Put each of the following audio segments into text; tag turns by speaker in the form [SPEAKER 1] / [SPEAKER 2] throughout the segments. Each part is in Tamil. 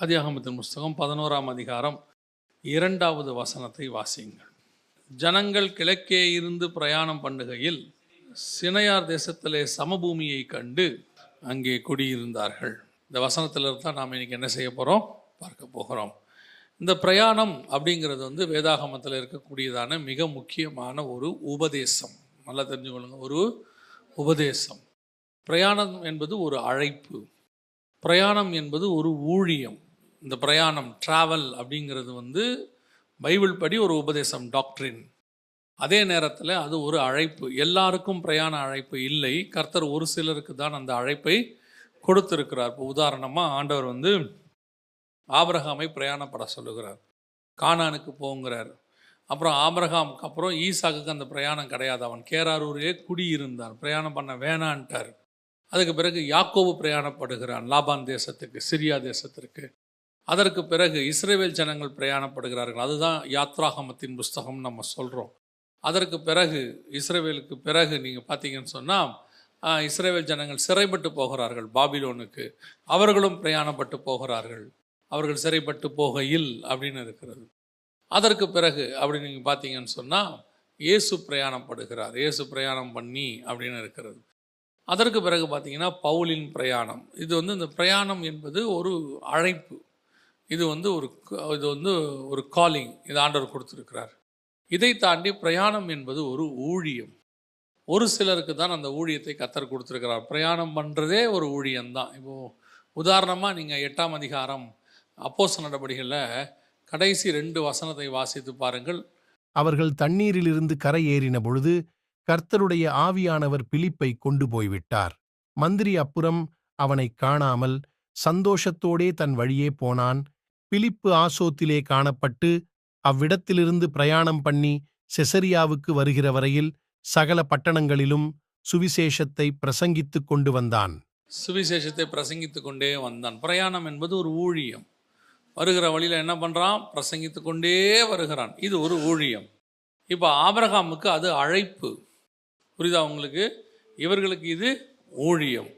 [SPEAKER 1] ஆதியாகமத்தின் புஸ்தகம் 11ஆம் அதிகாரம் 2வது வசனத்தை வாசியுங்கள். ஜனங்கள் கிழக்கே இருந்து பிரயாணம் பண்ணுகையில் சினையார் தேசத்திலே சமபூமியை கண்டு அங்கே குடியிருந்தார்கள். இந்த வசனத்திலிருந்து தான் நாம் இன்னைக்கு என்ன செய்ய போகிறோம், பார்க்க போகிறோம். இந்த பிரயாணம் அப்படிங்கிறது வேதாகமத்தில் இருக்கக்கூடியதான மிக முக்கியமான ஒரு உபதேசம். நல்லா தெரிஞ்சுக்கொள்ளுங்க, ஒரு உபதேசம். பிரயாணம் என்பது ஒரு அழைப்பு, பிரயாணம் என்பது ஒரு ஊழியம். இந்த பிரயாணம் ட்ராவல் அப்படிங்கிறது பைபிள் படி ஒரு உபதேசம், டாக்ட்ரின். அதே நேரத்தில் அது ஒரு அழைப்பு. எல்லாருக்கும் பிரயாண அழைப்பு இல்லை. கர்த்தர் ஒரு சிலருக்கு தான் அந்த அழைப்பை கொடுத்திருக்கிறார். இப்போ உதாரணமாக ஆண்டவர் ஆபிரகாமை பிரயாணப்பட சொல்லுகிறார், கானானுக்கு போங்கிறார். அப்புறம் ஆபிரகாமுக்கு அப்புறம் ஈசாக்குக்கு அந்த பிரயாணம் கிடையாது, அவன் கேராரூரே குடியிருந்தான், பிரயாணம் பண்ண வேணான்ட்டார். அதுக்கு பிறகு யாக்கோபு பிரயாணப்படுகிறான் லாபான் தேசத்துக்கு, சிரியா தேசத்திற்கு. அதற்கு பிறகு இஸ்ரவேல் ஜனங்கள் பிரயாணப்படுகிறார்கள். அதுதான் யாத்ராகமத்தின் புஸ்தகம் நம்ம சொல்கிறோம். அதற்கு பிறகு இஸ்ரவேலுக்கு பிறகு நீங்கள் பார்த்தீங்கன்னு சொன்னால் இஸ்ரவேல் ஜனங்கள் சிறைப்பட்டு போகிறார்கள் பாபிலோனுக்கு. அவர்களும் பிரயாணப்பட்டு போகிறார்கள். அவர்கள் சிறைப்பட்டு போகையில் அப்படின்னு இருக்கிறது. அதற்கு பிறகு அப்படி நீங்கள் பார்த்தீங்கன்னு சொன்னால் இயேசு பிரயாணப்படுகிறார், இயேசு பிரயாணம் பண்ணி அப்படின்னு இருக்கிறது. அதற்கு பிறகு பார்த்தீங்கன்னா பவுலின் பிரயாணம். இது இந்த பிரயாணம் என்பது ஒரு அழைப்பு. இது ஒரு காலிங், இது ஆண்டவர் கொடுத்துருக்கிறார். இதை தாண்டி பிரயாணம் என்பது ஒரு ஊழியம். ஒரு சிலருக்கு தான் அந்த ஊழியத்தை கர்த்தர் கொடுத்துருக்கிறார். பிரயாணம் பண்ணுறதே ஒரு ஊழியம்தான். இப்போது உதாரணமாக நீங்கள் 8ஆம் அதிகாரம் அப்போஸ்தலர் நடபடிகளில் கடைசி 2 வசனத்தை வாசித்து பாருங்கள்.
[SPEAKER 2] அவர்கள் தண்ணீரிலிருந்து கரை ஏறின பொழுது கர்த்தருடைய ஆவியானவர் பிலிப்பை கொண்டு போய்விட்டார். மந்திரி அப்புறம் அவனை காணாமல் சந்தோஷத்தோடே தன் வழியே போனான். பிலிப்பு ஆசோத்திலே காணப்பட்டு அவ்விடத்திலிருந்து பிரயாணம் பண்ணி செசரியாவுக்கு வருகிற வரையில் சகல பட்டணங்களிலும் சுவிசேஷத்தை பிரசங்கித்துக் கொண்டு வந்தான்.
[SPEAKER 1] சுவிசேஷத்தை பிரசங்கித்து கொண்டே வந்தான். பிரயாணம் என்பது ஒரு ஊழியம். வருகிற வழியில் என்ன பண்ணுறான், பிரசங்கித்து கொண்டே வருகிறான். இது ஒரு ஊழியம். இப்போ ஆபிரகாமுக்கு அது அழைப்பு. புரியுதா உங்களுக்கு? இவர்களுக்கு இது ஊழியம்.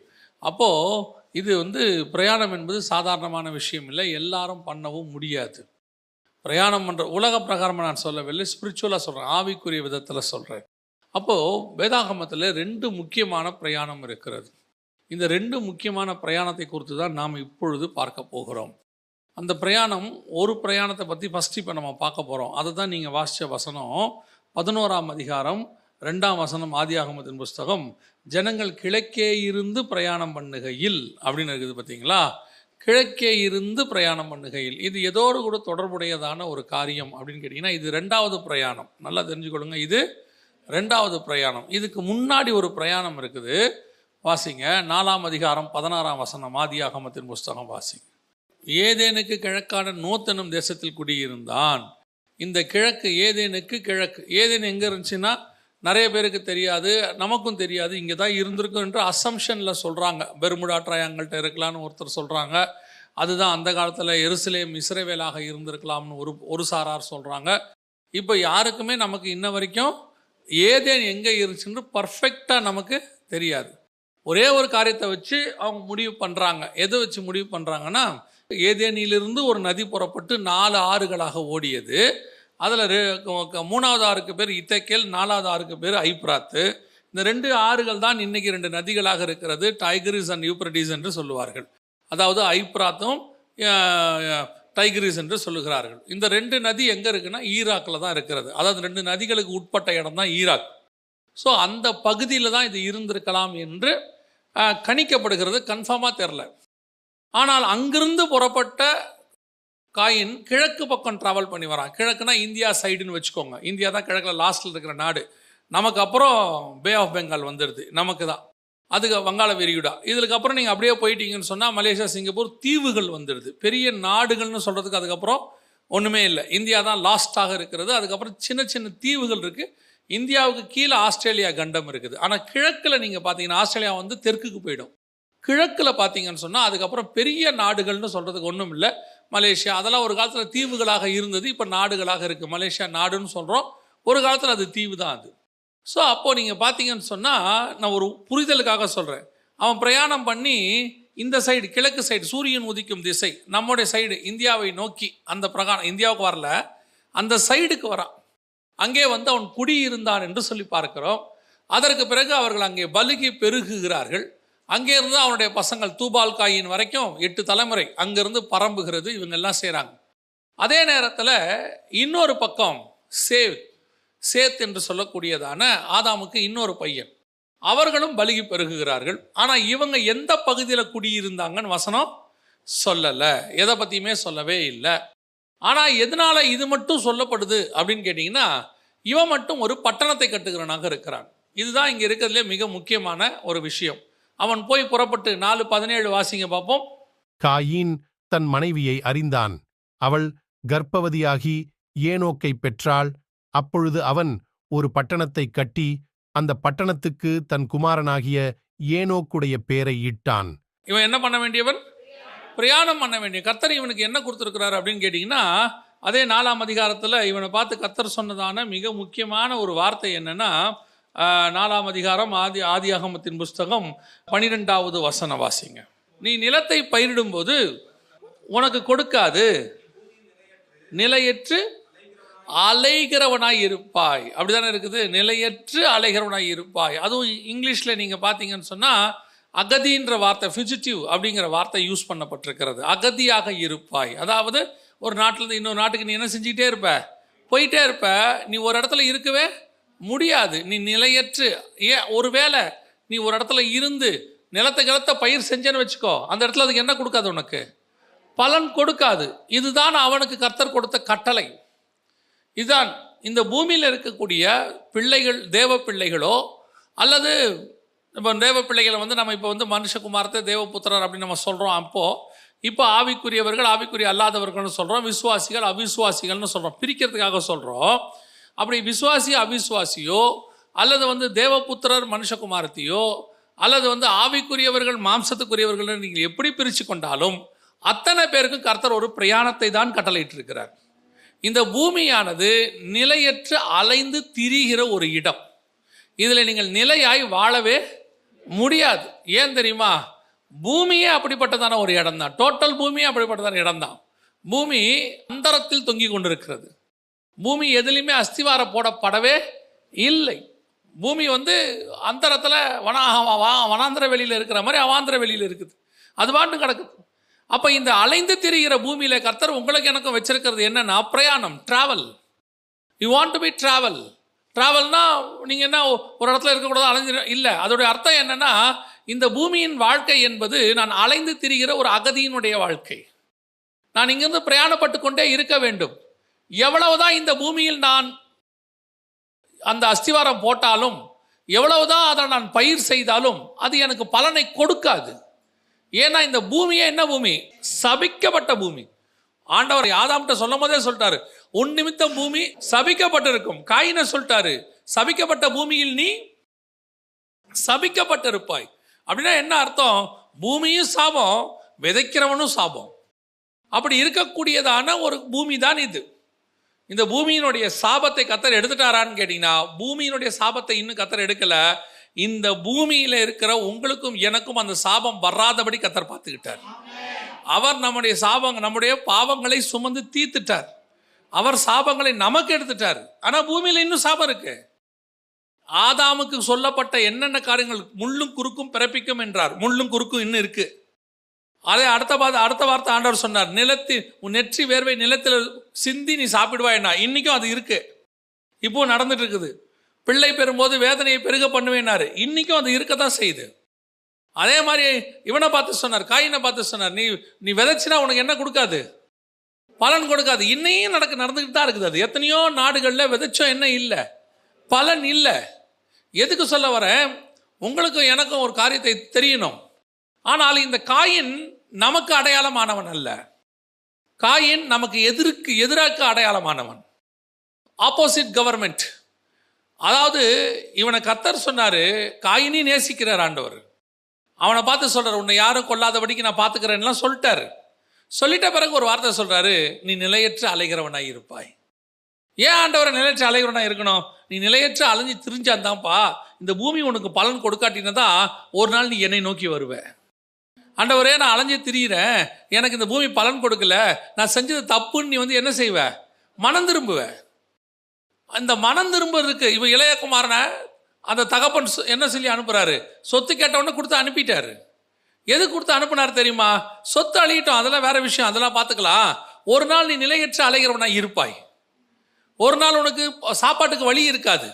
[SPEAKER 1] அப்போது இது பிரயாணம் என்பது சாதாரணமான விஷயம் இல்லை, எல்லாரும் பண்ணவும் முடியாது. பிரயாணம் பண்ணுற உலக பிரகாரமாக நான் சொல்லவில்லை, ஸ்பிரிச்சுவலாக சொல்கிறேன், ஆவிக்குரிய விதத்தில் சொல்கிறேன். அப்போது வேதாகமத்தில் 2 முக்கியமான பிரயாணம் இருக்கிறது. இந்த 2 முக்கியமான பிரயாணத்தை குறித்து தான் நாம் இப்பொழுது பார்க்க போகிறோம். அந்த பிரயாணம், ஒரு பிரயாணத்தை பற்றி ஃபஸ்ட்டு இப்போ நம்ம பார்க்க போகிறோம். அதை தான் நீங்கள் வாசித்த வசனம் 11ஆம் அதிகாரம் 2ஆம் வசனம் ஆதியாகமத்தின் புஸ்தகம். ஜனங்கள் கிழக்கே இருந்து பிரயாணம் பண்ணுகையில் அப்படின்னு இருக்குது. பார்த்தீங்களா? கிழக்கே இருந்து பிரயாணம் பண்ணுகையில். இது எதோடு கூட தொடர்புடையதான ஒரு காரியம் அப்படின்னு கேட்டிங்கன்னா, இது 2வது பிரயாணம். நல்லா தெரிஞ்சுக்கொள்ளுங்க, இது 2வது பிரயாணம். இதுக்கு முன்னாடி ஒரு பிரயாணம் இருக்குது. வாசிங்க 4ஆம் அதிகாரம் 16ஆம் வசனம் ஆதியாகமத்தின் புஸ்தகம் வாசிங்க. ஏதேனுக்கு கிழக்கான நோத்தனும் தேசத்தில் குடியிருந்தான். இந்த கிழக்கு, ஏதேனுக்கு கிழக்கு. ஏதேன் எங்கே இருந்துச்சுன்னா நிறைய பேருக்கு தெரியாது, நமக்கும் தெரியாது. இங்கே தான் இருந்திருக்கும் என்று அசம்ஷனில் சொல்கிறாங்க. பெர்முடா ட்ரையாங்கிள்கிட்ட இருக்கலாம்னு ஒருத்தர் சொல்கிறாங்க. அதுதான் அந்த காலத்தில் எருசலேம் இஸ்ரவேலாக இருந்திருக்கலாம்னு ஒரு சாரார் சொல்கிறாங்க. இப்போ யாருக்குமே நமக்கு இன்ன வரைக்கும் ஏதேன் எங்கே இருந்துச்சுன்னு பர்ஃபெக்டாக நமக்கு தெரியாது. ஒரே ஒரு காரியத்தை வச்சு அவங்க முடிவு பண்ணுறாங்க. எதை வச்சு முடிவு பண்ணுறாங்கன்னா, ஏதேனிலிருந்து ஒரு நதி புறப்பட்டு 4 ஆறுகளாக ஓடியது. அதில் 3வது ஆறுக்கு பேர் இத்தக்கேல், 4வது ஆறுக்கு பேர் ஐப்ராத்து. இந்த 2 ஆறுகள் தான் இன்றைக்கி 2 நதிகளாக இருக்கிறது. டைகிரிஸ் அண்ட் யூப்ரட்டிஸ் என்று சொல்லுவார்கள். அதாவது ஐப்ராத்தும் டைகிரிஸ் என்று சொல்லுகிறார்கள். இந்த 2 நதி எங்கே இருக்குன்னா ஈராக்கில் தான் இருக்கிறது. அதாவது 2 நதிகளுக்கு உட்பட்ட இடம் தான் ஈராக். ஸோ அந்த பகுதியில் தான் இது இருந்திருக்கலாம் என்று கணிக்கப்படுகிறது. கன்ஃபார்மாக தெரில. ஆனால் அங்கிருந்து புறப்பட்ட காயின் கிழக்கு பக்கம் ட்ராவல் பண்ணி வரான். கிழக்குனா இந்தியா சைடுன்னு வச்சுக்கோங்க. இந்தியா தான் கிழக்கில் லாஸ்ட்டில் இருக்கிற நாடு. நமக்கு அப்புறம் பே ஆஃப் பெங்கால் வந்துடுது, நமக்கு தான். அதுக்கு வங்காள விரிகுடா. இதுக்கப்புறம் நீங்கள் அப்படியே போயிட்டீங்கன்னு சொன்னால் மலேசியா, சிங்கப்பூர் தீவுகள் வந்துடுது. பெரிய நாடுகள்னு சொல்கிறதுக்கு அதுக்கப்புறம் ஒன்றுமே இல்லை. இந்தியா தான் லாஸ்ட்டாக இருக்கிறது. அதுக்கப்புறம் சின்ன சின்ன தீவுகள் இருக்குது. இந்தியாவுக்கு கீழே ஆஸ்திரேலியா கண்டம் இருக்குது. ஆனால் கிழக்கில் நீங்கள் பார்த்தீங்கன்னா ஆஸ்திரேலியா தெற்குக்கு போயிடும். கிழக்கில் பார்த்தீங்கன்னு சொன்னால் அதுக்கப்புறம் பெரிய நாடுகள்னு சொல்கிறதுக்கு ஒன்றும் இல்லை. மலேசியா அதெல்லாம் ஒரு காலத்தில் தீவுகளாக இருந்தது, இப்போ நாடுகளாக இருக்குது. மலேசியா நாடுன்னு சொல்கிறோம், ஒரு காலத்தில் அது தீவு தான் அது. ஸோ அப்போது நீங்கள் பார்த்தீங்கன்னு சொன்னால், நான் ஒரு புரிதலுக்காக சொல்கிறேன், அவன் பிரயாணம் பண்ணி இந்த சைடு கிழக்கு சைடு சூரியன் உதிக்கும் திசை, நம்முடைய சைடு இந்தியாவை நோக்கி அந்த பிரகாரம் இந்தியாவுக்கு வரல, அந்த சைடுக்கு வரான். அங்கே வந்து அவன் குடியிருந்தான் என்று சொல்லி பார்க்கிறோம். அதற்கு பிறகு அவர்கள் அங்கே பலுகி பெருகுகிறார்கள். அங்கே இருந்து அவனுடைய பசங்கள் தூபால் காயின் வரைக்கும் 8 தலைமுறை அங்கிருந்து பரம்புகிறது. இவங்க எல்லாம் செய்கிறாங்க. அதே நேரத்தில் இன்னொரு பக்கம் சேத் என்று சொல்லக்கூடியதான ஆதாமுக்கு இன்னொரு பையன், அவர்களும் பலுகி பெருகுகிறார்கள். ஆனால் இவங்க எந்த பகுதியில் குடியிருந்தாங்கன்னு வசனம் சொல்லலை, எதை பற்றியுமே சொல்லவே இல்லை. ஆனால் எதனால் இது மட்டும் சொல்லப்படுது அப்படின்னு கேட்டிங்கன்னா, இவன் மட்டும் ஒரு பட்டணத்தை கட்டுகிறவனாக இருக்கிறான். இதுதான் இங்கே இருக்கிறதுலே மிக முக்கியமான ஒரு விஷயம். அவன் போய் புறப்பட்டு 4:17 வாசிங்க பார்ப்போம்.
[SPEAKER 2] காயீன் தன் மனைவியை அறிந்தான், அவள் கர்ப்பவதியாகி ஏனோக்கை பெற்றாள். அப்பொழுது அவன் ஒரு பட்டணத்தை கட்டி அந்த பட்டணத்துக்கு தன் குமாரனாகிய ஏனோக்குடைய பேரை இட்டான்.
[SPEAKER 1] இவன் என்ன பண்ண வேண்டியவன்? பிரயாணம் பண்ண வேண்டிய. கர்த்தர் இவனுக்கு என்ன கொடுத்துருக்கிறார் அப்படின்னு கேட்டிங்கன்னா, அதே 4ஆம் அதிகாரத்தில் இவனை பார்த்து கர்த்தர் சொன்னதான மிக முக்கியமான ஒரு வார்த்தை என்னன்னா, 4ஆம் அதிகாரம் ஆதியாகமத்தின் புஸ்தகம் 12வது வசனம் வாசிங்க. நீ நிலத்தை பயிரிடும்போது உனக்கு கொடுக்காது, நிலையற்று அலைகிறவனாய் இருப்பாய். அப்படிதானே இருக்குது, நிலையற்று அலைகிறவனாய் இருப்பாய். அதுவும் இங்கிலீஷில் நீங்கள் பார்த்தீங்கன்னு சொன்னால் அகதின்ற வார்த்தை, ஃபியூஜிட்டிவ் அப்படிங்கிற வார்த்தை யூஸ் பண்ணப்பட்டிருக்கிறது. அகதியாக இருப்பாய். அதாவது ஒரு நாட்டிலேருந்து இன்னொரு நாட்டுக்கு நீ என்ன செஞ்சுக்கிட்டே இருப்ப, போயிட்டே இருப்ப, நீ ஒரு இடத்துல இருக்கவே முடியாது. நீ நிலையற்று, ஒருவேளை நீ ஒரு இடத்துல இருந்து நிலத்தை பயிர் செஞ்சேன்னு வச்சுக்கோ, அந்த இடத்துல அதுக்கு என்ன கொடுக்காது, உனக்கு பலன் கொடுக்காது. இதுதான் அவனுக்கு கர்த்தர் கொடுத்த கட்டளை. இதுதான் இந்த பூமியில் இருக்கக்கூடிய பிள்ளைகள், தேவ பிள்ளைகளோ அல்லது இப்போ தேவ பிள்ளைகளை வந்து நம்ம இப்போ வந்து மனுஷகுமாரத்தை தேவபுத்திரர் அப்படின்னு நம்ம சொல்கிறோம். இப்போ ஆவிக்குரியவர்கள் ஆவிக்குரிய அல்லாதவர்கள்னு சொல்கிறோம், விசுவாசிகள் அவிசுவாசிகள்னு சொல்கிறோம், பிரிக்கிறதுக்காக சொல்கிறோம். அப்படி விசுவாசி அவிசுவாசியோ அல்லது வந்து தேவபுத்திரர் மனுஷகுமாரத்தையோ அல்லது வந்து ஆவிக்குரியவர்கள் மாம்சத்துக்குரியவர்கள் நீங்கள் எப்படி பிரித்து கொண்டாலும் அத்தனை பேருக்கு கர்த்தர் ஒரு பிரயாணத்தை தான் கட்டளையிட்டிருக்கிறார். இந்த பூமியானது நிலையற்று அலைந்து திரிகிற ஒரு இடம். இதில் நீங்கள் நிலையாய் வாழவே முடியாது. ஏன் தெரியுமா? பூமியே அப்படிப்பட்டதான ஒரு இடம் தான். டோட்டல் பூமியே அப்படிப்பட்டதான இடம் தான். பூமி அந்தரத்தில் தொங்கி கொண்டிருக்கிறது. பூமி எதுலையுமே அஸ்திவார போடப்படவே இல்லை. பூமி வந்து அந்தரத்தில் வனாந்திர வெளியில் இருக்கிற மாதிரி அவாந்திர வெளியில் இருக்குது. அது பாட்டு கிடக்குது. அப்போ இந்த அலைந்து திரிகிற பூமியில் கர்த்தர் உங்களுக்கு எனக்கும் வச்சிருக்கிறது என்னன்னா பிரயாணம், travel. You want to be travel. டிராவல்னா நீங்கள் என்ன ஒரு இடத்துல இருக்கக்கூடாது, அலைஞ்சு இல்லை. அதோடைய அர்த்தம் என்னன்னா, இந்த பூமியின் வாழ்க்கை என்பது நான் அலைந்து திரிகிற ஒரு அகதியினுடைய வாழ்க்கை. நான் இங்கிருந்து பிரயாணப்பட்டு கொண்டே இருக்க வேண்டும். எவ்வளவுதான் இந்த பூமியில் நான் அந்த அஸ்திவாரம் போட்டாலும், எவ்வளவுதான் அதை நான் பயிர் செய்தாலும் அது எனக்கு பலனை கொடுக்காது. ஏன்னா இந்த பூமியே என்ன பூமி? சபிக்கப்பட்ட பூமி. ஆண்டவர் ஆதாம்கிட்ட சொல்லும் போதே சொல்லிட்டாரு, உன் நிமித்தம் பூமி சபிக்கப்பட்டிருக்கும். காயினை சொல்லிட்டாரு, சபிக்கப்பட்ட பூமியில் நீ சபிக்கப்பட்டிருப்பாய். அப்படின்னா என்ன அர்த்தம்? பூமியும் சாபம், விதைக்கிறவனும் சாபம். அப்படி இருக்கக்கூடியதான ஒரு பூமி தான் இது. இந்த பூமியினுடைய சாபத்தை கர்த்தர் எடுத்துட்டாரான்னு கேட்டீங்கன்னா, பூமியினுடைய சாபத்தை இன்னும் கர்த்தர் எடுக்கல. இந்த பூமியில இருக்கிற உங்களுக்கும் எனக்கும் அந்த சாபம் வராதபடி கர்த்தர் பார்த்துக்கிட்டார். அவர் நம்முடைய பாவங்களை சுமந்து தீர்த்துட்டார். அவர் சாபங்களை நமக்கு எடுத்துட்டார். ஆனா பூமியில இன்னும் சாபம் இருக்கு. ஆதாமுக்கு சொல்லப்பட்ட என்னென்ன காரியங்கள், முள்ளும் குறுக்கும் பிறப்பிக்கும் என்றார். முள்ளும் குறுக்கும் இன்னும் இருக்கு. அதே அடுத்த வார்த்தை ஆண்டவர் சொன்னார், உன் நெற்றி வேர்வை நிலத்தில் சிந்தி நீ சாப்பிடுவாய்னா. இன்னைக்கும் அது இருக்கு, இப்போ நடந்துட்டு இருக்குது. பிள்ளை பெறும்போது வேதனையை பெருக பண்ணுவேனாரு, இன்னைக்கும் அது இருக்கத்தான் செய்யுது. அதே மாதிரி இவனை பார்த்து சொன்னார், காயினை பார்த்து சொன்னார், நீ விதைச்சினா உனக்கு என்ன கொடுக்காது, பலன் கொடுக்காது. இன்னையும் நடந்துக்கிட்டு தான் இருக்குது. அது எத்தனையோ நாடுகளில் விதைச்சோம், என்ன இல்லை, பலன் இல்லை. எதுக்கு சொல்ல வரேன்? உங்களுக்கும் எனக்கும் ஒரு காரியத்தை தெரியணும். ஆனால் இந்த காயின் நமக்கு அடையாளமானவன் அல்ல. காயின் நமக்கு எதிராக அடையாளமானவன், ஆப்போசிட் கவர்மெண்ட். அதாவது இவனை கர்த்தர் சொன்னாரு, காயினி நேசிக்கிறார் ஆண்டவர். அவனை பார்த்து சொல்றாரு, உன்னை யாரும் கொல்லாதபடிக்கு நான் பார்த்துக்கிறேன்லாம் சொல்லிட்டாரு. சொல்லிட்ட பிறகு ஒரு வார்த்தை சொல்றாரு, நீ நிலையற்ற அலைகிறவனாய் இருப்பாய். ஏன் ஆண்டவரை நிலையற்ற அலைகிறவனாய் இருக்கணும்? நீ நிலையற்ற அலைஞ்சு திரிஞ்சாந்தான்ப்பா இந்த பூமி உனக்கு பலன் கொடுக்காட்டினதான் ஒரு நாள் நீ என்னை நோக்கி வருவ. ஆண்டவரே நான் அலைஞ்சு திரியிறேன், எனக்கு இந்த பூமி பலன் கொடுக்கல, நான் செஞ்சது தப்புன்னு நீ என்ன செய்வ? மனம் திரும்புவ. அந்த மனம் திரும்புறதுக்கு இவன் இளையகுமாரனை அந்த தகப்பன் என்ன சொல்லி அனுப்புறாரு? சொத்து கேட்டவொடனே கொடுத்து அனுப்பிட்டாரு. எது கொடுத்து அனுப்புனார் தெரியுமா? சொத்து அழியிட்டோம், அதெல்லாம் வேற விஷயம், அதெல்லாம் பார்த்துக்கலாம். ஒரு நாள் நீ நிலையற்ற அலைகிறவனா இருப்பாய். ஒரு நாள் உனக்கு சாப்பாட்டுக்கு வழி இருக்காது,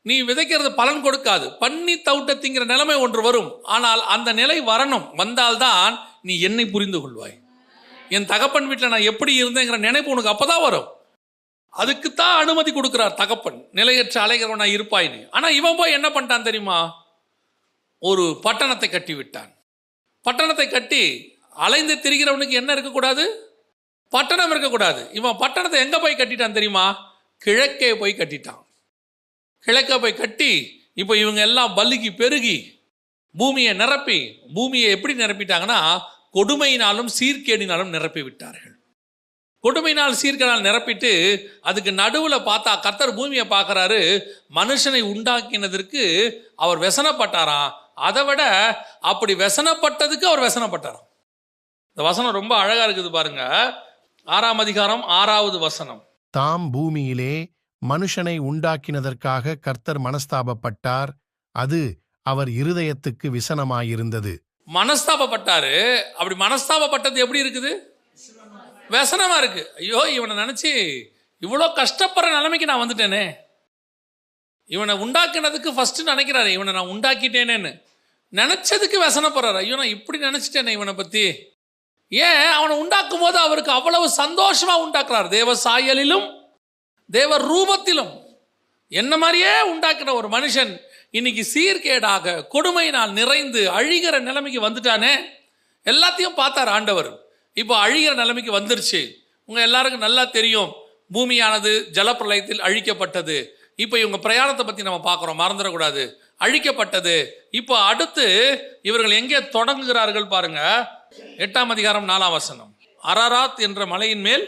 [SPEAKER 1] நீ விதைக்கிறது பலன் கொடுக்காது, பண்ணி தவிட்ட திங்கிற நிலைமை ஒன்று வரும். ஆனால் அந்த நிலை வரணும், வந்தால்தான் நீ என்னை புரிந்து கொள்வாய். என் தகப்பன் வீட்டில் நான் எப்படி இருந்தேங்கிற நினைப்பு உனக்கு அப்பதான் வரும். அதுக்குத்தான் அனுமதி கொடுக்கிறார் தகப்பன், நிலையற்ற அலைகிறவனா இருப்பாயின்னு. ஆனா இவன் போய் என்ன பண்ணிட்டான் தெரியுமா? ஒரு பட்டணத்தை கட்டி விட்டான். பட்டணத்தை கட்டி அலைந்து திரிகிறவனுக்கு என்ன இருக்கக்கூடாது? பட்டணம் இருக்கக்கூடாது. இவன் பட்டணத்தை எங்க போய் கட்டிட்டான் தெரியுமா? கிழக்கே போய் கட்டிட்டான். கிழக்க போய் கட்டி இப்போ இவங்க எல்லாம் பல்லுக்கு பெருகி பூமியை நிரப்பி, பூமியை எப்படி நிரப்பிட்டாங்கன்னா கொடுமையினாலும் சீர்கேடினாலும் நிரப்பி விட்டார்கள். கொடுமையினால் சீர்கேடால் நிரப்பிட்டு அதுக்கு நடுவில் பார்த்தா கர்த்தர் பூமியை பார்க்குறாரு. மனுஷனை உண்டாக்கினதற்கு அவர் व्यसனப்பட்டாராம். அதை விட அப்படி व्यसனப்பட்டதுக்கு அவர் व्यसனப்பட்டாராம். இந்த வசனம் ரொம்ப அழகா இருக்குது பாருங்க. 6ஆம் அதிகாரம் 6வது வசனம்.
[SPEAKER 2] தாம் பூமியிலே மனுஷனை உண்டாக்கினதற்காக கர்த்தர் மனஸ்தாபப்பட்டார், அது அவர் இருதயத்துக்கு விசனமாயிருந்தது.
[SPEAKER 1] மனஸ்தாபப்பட்டாரு. அப்படி மனஸ்தாபப்பட்டது எப்படி இருக்குது? व्यसனமா இருக்கு. ஐயோ, இவனை நினைச்சு இவ்வளோ கஷ்டப்படுற நிலைமைக்கு நான் வந்துட்டேனே. இவனை உண்டாக்கினதுக்கு ஃபர்ஸ்ட் நினைக்கிறாரு, இவனை நான் உண்டாக்கிட்டேனேன்னு நினைச்சதுக்கு व्यसனப்படுறாரு. ஐயோ, நான் இப்படி நினைச்சிட்டேனே இவனை பத்தி. ஏன்? அவனை உண்டாக்கும் போது அவருக்கு அவ்வளவு சந்தோஷமா உண்டாக்குறார். தேவ சாயலிலும் தேவ ரூபத்திலும் என்ன மாதிரியே உண்டாக்குற ஒரு மனுஷன் இன்னைக்கு சீர்கேடாக கொடுமையினால் நிறைந்து அழிகிற நிலைமைக்கு வந்துட்டானே. எல்லாத்தையும் பார்த்தார் ஆண்டவர். இப்போ அழிகிற நிலைமைக்கு வந்துருச்சு. உங்க எல்லாருக்கும் நல்லா தெரியும், பூமியானது ஜலப்பிரளயத்தில் அழிக்கப்பட்டது. இப்போ இவங்க பிரயாணத்தை பத்தி நம்ம பார்க்குறோம், மறந்துடக்கூடாது. அழிக்கப்பட்டது. இப்போ அடுத்து இவர்கள் எங்கே தொடங்குகிறார்கள் பாருங்க. 8ஆம் அதிகாரம் 4ஆம் வசனம். அரராத் என்ற மலையின் மேல்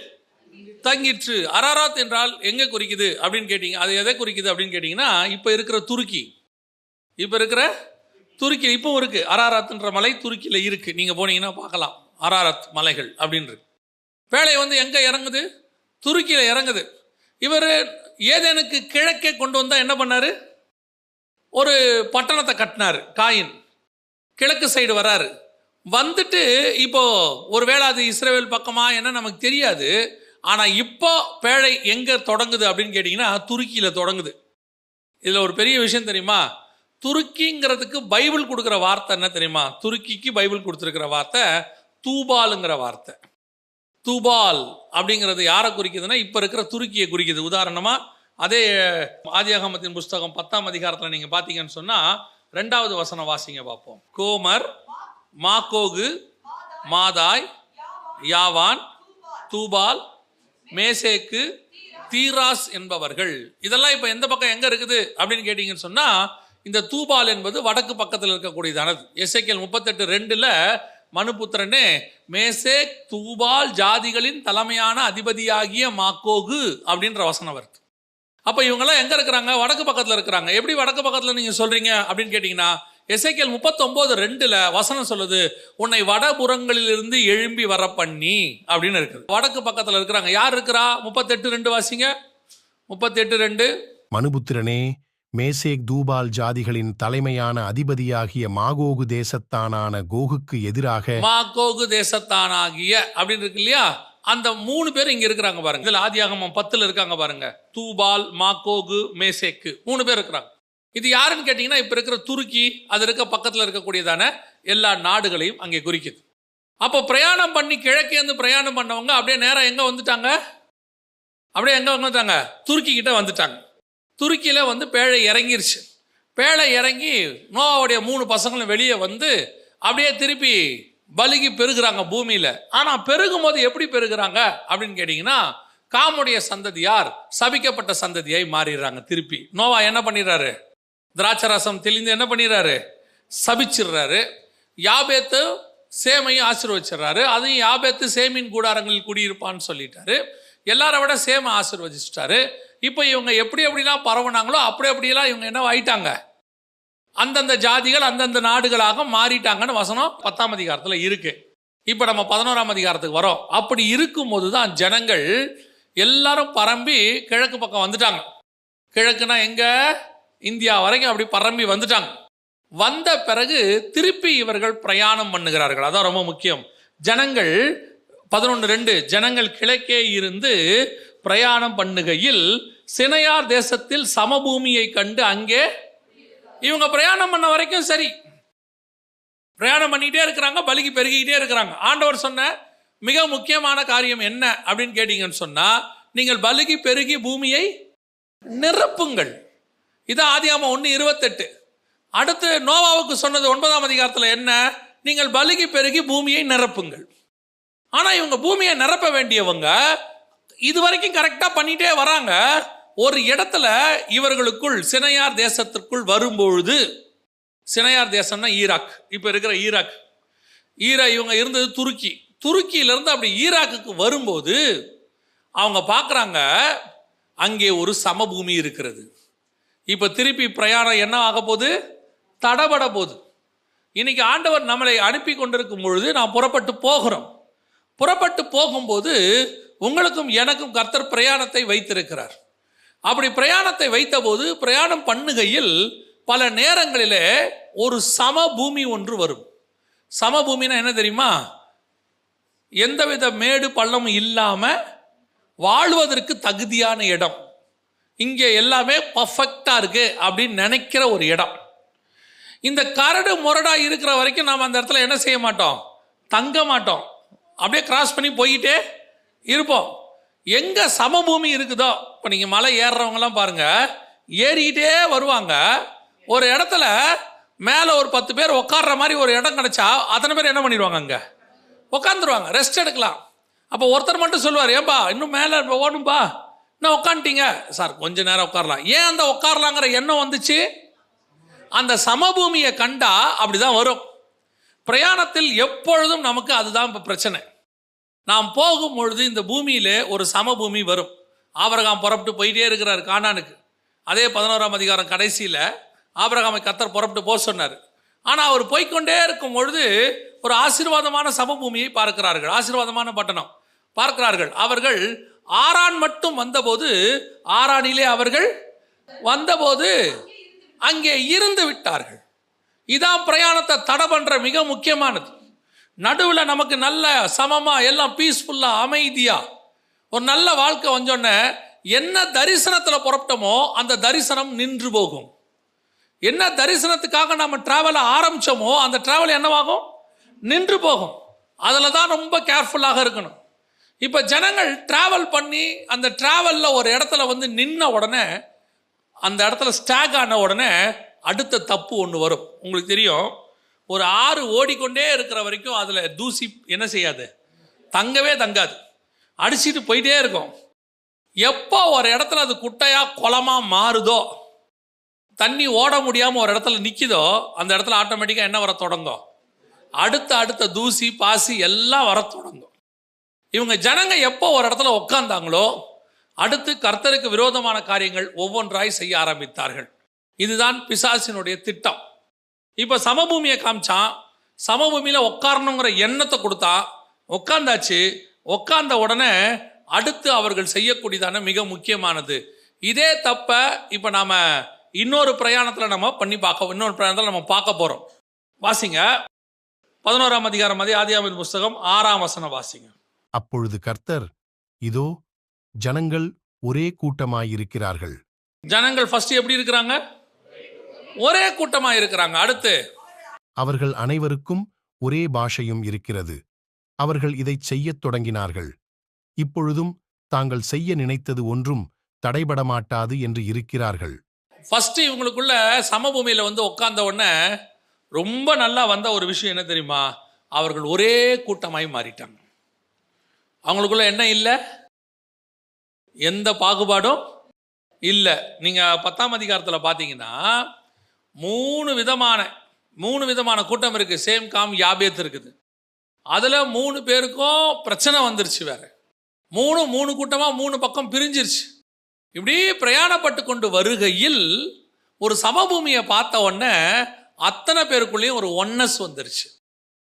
[SPEAKER 1] தங்கிற்று. அரராத் என்றால் எங்க குறிக்குது அப்படின்னு கேட்டீங்க, அது எதை குறிக்குது அப்படின்னு கேட்டீங்கன்னா, இப்போ இருக்கிற துருக்கி. இப்போ இருக்கிற துருக்கி இப்போ இருக்கு. அரராத்ன்ற மலை துருக்கியில் இருக்கு. நீங்க போனீங்கன்னா பார்க்கலாம், அரராத் மலைகள் அப்படின்னு. பேழை எங்க இறங்குது? துருக்கியில இறங்குது. இவர் ஏதேனுக்கு கிழக்கே கொண்டு வந்தா என்ன பண்ணாரு? ஒரு பட்டணத்தை கட்டினாரு. காயின் கிழக்கு சைடு வராரு. வந்துட்டு இப்போ ஒருவேளை அது இஸ்ரவேல் பக்கமா என்ன நமக்கு தெரியாது. ஆனா இப்போ பேழை எங்க தொடங்குது அப்படின்னு கேட்டீங்கன்னா துருக்கியில தொடங்குது. இதுல ஒரு பெரிய விஷயம் தெரியுமா? துருக்கிங்கிறதுக்கு பைபிள் கொடுக்குற வார்த்தை என்ன தெரியுமா? துருக்கிக்கு பைபிள் கொடுத்துருக்கிற வார்த்தை தூபாலுங்கிற வார்த்தை. தூபால் அப்படிங்கிறது யாரை குறிக்குதுன்னா இப்ப இருக்கிற துருக்கியை குறிக்குது. உதாரணமா அதே ஆதியாகமத்தின் புஸ்தகம் 10ஆம் அதிகாரத்தில் நீங்க பாத்தீங்கன்னு சொன்னா 2வது வசனம் வாசிங்க பார்ப்போம். கோமர், மாகோகு, மாதாய், யாவான், தூபால், மேசேக்கு, தீராஸ் என்பவர்கள். இதெல்லாம் இப்ப எந்த பக்கம் எங்க இருக்குது அப்படின்னு கேட்டீங்கன்னு சொன்னா, இந்த தூபால் என்பது வடக்கு பக்கத்தில் இருக்கக்கூடியதானது. எசேக்கியேல் 38:2 மனுபுத்திரனே, மேசேக் தூபால் ஜாதிகளின் தலைமையான அதிபதியாகிய மாகோகு அப்படின்ற வசனம் வருது. அப்ப இவங்கெல்லாம் எங்க இருக்கிறாங்க? வடக்கு பக்கத்துல இருக்கிறாங்க. எப்படி வடக்கு பக்கத்துல நீங்க சொல்றீங்க அப்படின்னு கேட்டீங்கன்னா, எசேக்கியேல் 39:2 வசனம் சொல்லுது, உன்னை வடபுறங்களிலிருந்து எழும்பி வர பண்ணி அப்படின்னு இருக்குது. வடக்கு பக்கத்துல இருக்கிறாங்க. யார் இருக்கிறா? 38:2 வாசிங்க. 38:2.
[SPEAKER 2] மனுபுத்திரனே, மேசேக் தூபால் ஜாதிகளின் தலைமையான அதிபதியாகிய மாகோகு தேசத்தானான கோகுக்கு எதிராக,
[SPEAKER 1] மாகோகு தேசத்தானாகிய அப்படின்னு இருக்கு இல்லையா? அந்த 3 பேர் இங்க இருக்கிறாங்க பாருங்க. இதுல ஆதியாகமம் 10 இருக்காங்க பாருங்க. தூபால், மாகோகு, மேசேக்கு 3 பேர் இருக்கிறாங்க. இது யாருன்னு கேட்டீங்கன்னா இப்ப இருக்கிற துருக்கி, அது இருக்க பக்கத்துல இருக்கக்கூடியதான எல்லா நாடுகளையும் அங்கே குறிக்குது. அப்போ பிரயாணம் பண்ணி கிழக்கேந்து பிரயாணம் பண்ணவங்க அப்படியே நேரம் எங்க வந்துட்டாங்க? அப்படியே எங்க வந்துட்டாங்க? துருக்கி கிட்ட வந்துட்டாங்க. துருக்கியில பேழை இறங்கிருச்சு. பேழை இறங்கி நோவாவுடைய 3 பசங்களும் வெளியே வந்து அப்படியே திருப்பி பலுகி பெருகுறாங்க பூமியில. ஆனா பெருகும் போது எப்படி பெருகுறாங்க அப்படின்னு கேட்டீங்கன்னா, காமுடைய சந்ததியார் சபிக்கப்பட்ட சந்ததியாய் மாறிடுறாங்க. திருப்பி நோவா என்ன பண்ணிடுறாரு? திராட்சரசம் தெளிந்து என்ன பண்ணிடுறாரு? சபிச்சிடுறாரு. யாபேத்து சேமையும் ஆசீர்வதிச்சிடுறாரு. அதையும் யாபேத்து சேமின் கூடாரங்களில் குடியிருப்பான்னு சொல்லிட்டாரு. எல்லாரை விட சேம ஆசீர்வதிச்சிட்டாரு. இப்போ இவங்க எப்படி எப்படிலாம் பரவுனாங்களோ அப்படி அப்படியெல்லாம் இவங்க என்ன ஆயிட்டாங்க? அந்தந்த ஜாதிகள் அந்தந்த நாடுகளாக மாறிட்டாங்கன்னு வசனம் 10ஆம் அதிகாரத்தில் இருக்கு. இப்போ நம்ம 11ஆம் அதிகாரத்துக்கு வரோம். அப்படி இருக்கும்போது தான் ஜனங்கள் எல்லாரும் பரம்பி கிழக்கு பக்கம் வந்துட்டாங்க. கிழக்குனா எங்க? இந்தியா வரைக்கும் அப்படி பரம்பி வந்துட்டாங்க. வந்த பிறகு திருப்பி இவர்கள் பிரயாணம் பண்ணுகிறார்கள். அதான் ரொம்ப முக்கியம். ஜனங்கள் 11:2 ஜனங்கள் கிழக்கே இருந்து பிரயாணம் பண்ணுகையில் சினையார் தேசத்தில் சமபூமியை கண்டு அங்கே இவங்க பிரயாணம் பண்ண வரைக்கும் சரி, பிரயாணம் பண்ணிக்கிட்டே இருக்கிறாங்க, பலிக்கு பெருகிக்கிட்டே இருக்கிறாங்க. ஆண்டவர் சொன்ன மிக முக்கியமான காரியம் என்ன அப்படின்னு கேட்டீங்கன்னு சொன்னா, நீங்கள் பலிக்கு பெருகி பூமியை நிரப்புங்கள். இது ஆதியாகமம் 1:28. அடுத்து நோவாவுக்கு சொன்னது 9ஆம் அதிகாரத்தில் என்ன? நீங்கள் பலிக்கு பெருகி பூமியை நிரப்புங்கள். ஆனா இவங்க பூமியை நிரப்ப வேண்டியவங்க இது வரைக்கும் கரெக்டா பண்ணிட்டே வராங்க. ஒரு இடத்துல இவர்களுக்குள் சினையார் தேசத்திற்குள் வரும்பொழுது, சினையார் தேசம்னா ஈராக், இப்ப இருக்கிற ஈராக். இவங்க இருந்தது துருக்கியிலிருந்து அப்படி ஈராக்குக்கு வரும்போது அவங்க பார்க்குறாங்க அங்கே ஒரு சமபூமி இருக்கிறது. இப்போ திருப்பி பிரயாணம் என்ன ஆக போகுது? தடபட போகுது. இன்னைக்கு ஆண்டவர் நம்மளை அனுப்பி கொண்டிருக்கும் பொழுது நாம் புறப்பட்டு போகிறோம். புறப்பட்டு போகும்போது உங்களுக்கும் எனக்கும் கர்த்தர் பிரயாணத்தை வைத்திருக்கிறார். அப்படி பிரயாணத்தை வைத்தபோது பிரயாணம் பண்ணுகையில் பல நேரங்களிலே ஒரு சமபூமி ஒன்று வரும். சமபூமினா என்ன தெரியுமா? எந்தவித மேடு பள்ளமும் இல்லாம வாழ்வதற்கு தகுதியான இடம். இங்கே எல்லாமே பர்ஃபெக்டா இருக்கு அப்படின்னு நினைக்கிற ஒரு இடம். இந்த கரடு முரடா இருக்கிற வரைக்கும் நாம் அந்த இடத்துல என்ன செய்ய மாட்டோம்? தங்க மாட்டோம். அப்படியே கிராஸ் பண்ணி போயிட்டே இருப்போம். எங்க சமபூமி இருக்குதோ, இப்போ நீங்க மலை ஏறுறவங்கலாம் பாருங்க, ஏறிக்கிட்டே வருவாங்க. ஒரு இடத்துல மேலே ஒரு 10 பேர் உட்கார்ற மாதிரி ஒரு இடம் கிடைச்சா அத்தனை பேர் என்ன பண்ணிடுவாங்க? அங்கே உட்காந்துருவாங்க, ரெஸ்ட் எடுக்கலாம். அப்போ ஒருத்தர் மட்டும் சொல்லுவார், ஏன்பா இன்னும் மேலே ஓடும்பா, இன்னும் உட்காந்துட்டீங்க சார், கொஞ்ச நேரம் உட்காரலாம். ஏன் அந்த உட்காரலாங்கிற எண்ணம் வந்துச்சு? அந்த சமபூமியை கண்டா அப்படிதான் வரும். பிரயாணத்தில் எப்பொழுதும் நமக்கு அதுதான் இப்போ பிரச்சனை. நாம் போகும் பொழுது இந்த பூமியிலே ஒரு சமபூமி வரும். ஆபிரகாம் புறப்பட்டு போயிட்டே இருக்கிறார் கானானுக்கு. அதே 11ஆம் அதிகாரம் கடைசியில் ஆபிரகாமை கர்த்தர் புறப்பட்டு போக சொன்னார். ஆனால் அவர் போய்கொண்டே இருக்கும் பொழுது ஒரு ஆசீர்வாதமான சமபூமியை பார்க்கிறார்கள், ஆசீர்வாதமான பட்டணம் பார்க்கிறார்கள். அவர்கள் ஆரான் மட்டும் வந்தபோது, ஆரானிலே அவர்கள் வந்தபோது அங்கே இருந்து விட்டார்கள். இதான் பிரயாணத்தை தடை பண்ற மிக முக்கியமானது. நடுவில் நமக்கு நல்ல சமமா எல்லாம் பீஸ்ஃபுல்லா அமைதியா ஒரு நல்ல வாழ்க்கை வந்தோடனே என்ன தரிசனத்தில் புறப்பட்டோமோ அந்த தரிசனம் நின்று போகும். என்ன தரிசனத்துக்காக நம்ம டிராவலை ஆரம்பிச்சோமோ அந்த டிராவல் என்னவாகும்? நின்று போகும். அதில் தான் ரொம்ப கேர்ஃபுல்லாக இருக்கணும். இப்போ ஜனங்கள் டிராவல் பண்ணி அந்த டிராவலில் ஒரு இடத்துல வந்து நின்ன உடனே, அந்த இடத்துல ஸ்டாக் ஆன உடனே அடுத்த தப்பு ஒன்று வரும். உங்களுக்கு தெரியும், ஒரு ஆறு ஓடிக்கொண்டே இருக்கிற வரைக்கும் அதில் தூசி என்ன செய்யாது? தங்கவே தங்காது, அடிச்சுட்டு போயிட்டே இருக்கும். எப்போ ஒரு இடத்துல அது குட்டையாக குளமாக மாறுதோ, தண்ணி ஓட முடியாமல் ஒரு இடத்துல நிற்கிதோ, அந்த இடத்துல ஆட்டோமேட்டிக்காக என்ன வர தொடங்கும்? அடுத்த தூசி பாசி எல்லாம் வர தொடங்கும். இவங்க ஜனங்க எப்போ ஒரு இடத்துல உட்கார்ந்தாங்களோ அடுத்து கர்த்தருக்கு விரோதமான காரியங்கள் ஒவ்வொன்றாய் செய்ய ஆரம்பித்தார்கள். இதுதான் பிசாசினுடைய திட்டம். இப்போ சமபூமியை காமிச்சான், சமபூமியில் உட்காரணுங்கிற எண்ணத்தை கொடுத்தா, உட்கார்ந்தாச்சு. உட்கார்ந்த உடனே அடுத்து அவர்கள் செய்யக்கூடியதான மிக முக்கியமானது இதே தப்ப இப்போ நாம இன்னொரு பிரயாணத்தில் நம்ம பார்க்க போறோம். வாசிங்க 11ஆம் அதிகாரம் ஆதியாகமம் புஸ்தகம் 6ஆம் வசனம் வாசிங்க.
[SPEAKER 2] அப்பொழுது கர்த்தர், இதோ ஜனங்கள் ஒரே கூட்டமாயிருக்கிறார்கள்.
[SPEAKER 1] ஜனங்கள் ஃபர்ஸ்ட் எப்படி இருக்கிறாங்க? ஒரே கூட்டமாயிருக்கிறாங்க. அடுத்து
[SPEAKER 2] அவர்கள் அனைவருக்கும் ஒரே பாஷையும் இருக்கிறது. அவர்கள் இதைச் செய்யத் தொடங்கினார்கள். இப்பொழுதும் தாங்கள் செய்ய நினைத்தது ஒன்றும் தடைபட மாட்டாது என்று இருக்கிறார்கள்.
[SPEAKER 1] ஃபர்ஸ்ட் இவங்களுக்குள்ள சமபூமியில வந்து உட்கார்ந்த உடனே ரொம்ப நல்லா வந்த ஒரு விஷயம் என்ன தெரியுமா? அவர்கள் ஒரே கூட்டமாய் மாறிட்டாங்க. அவங்களுக்குள்ள என்ன இல்லை? எந்த பாகுபாடும் இல்லை. நீங்க 10ஆம் அதிகாரத்தில் பார்த்தீங்கன்னா மூணு விதமான கூட்டம் இருக்கு. சேம் காம் யாபேத் இருக்குது. அதுல 3 பேருக்கும் பிரச்சனை வந்துருச்சு. வேற மூணு கூட்டமா 3 பக்கம் பிரிஞ்சிருச்சு. இப்படி பிரயாணப்பட்டு கொண்டு வருகையில் ஒரு சமபூமியை பார்த்த உடனே அத்தனை பேருக்குள்ளேயும் ஒரு ஒன்னஸ் வந்துருச்சு.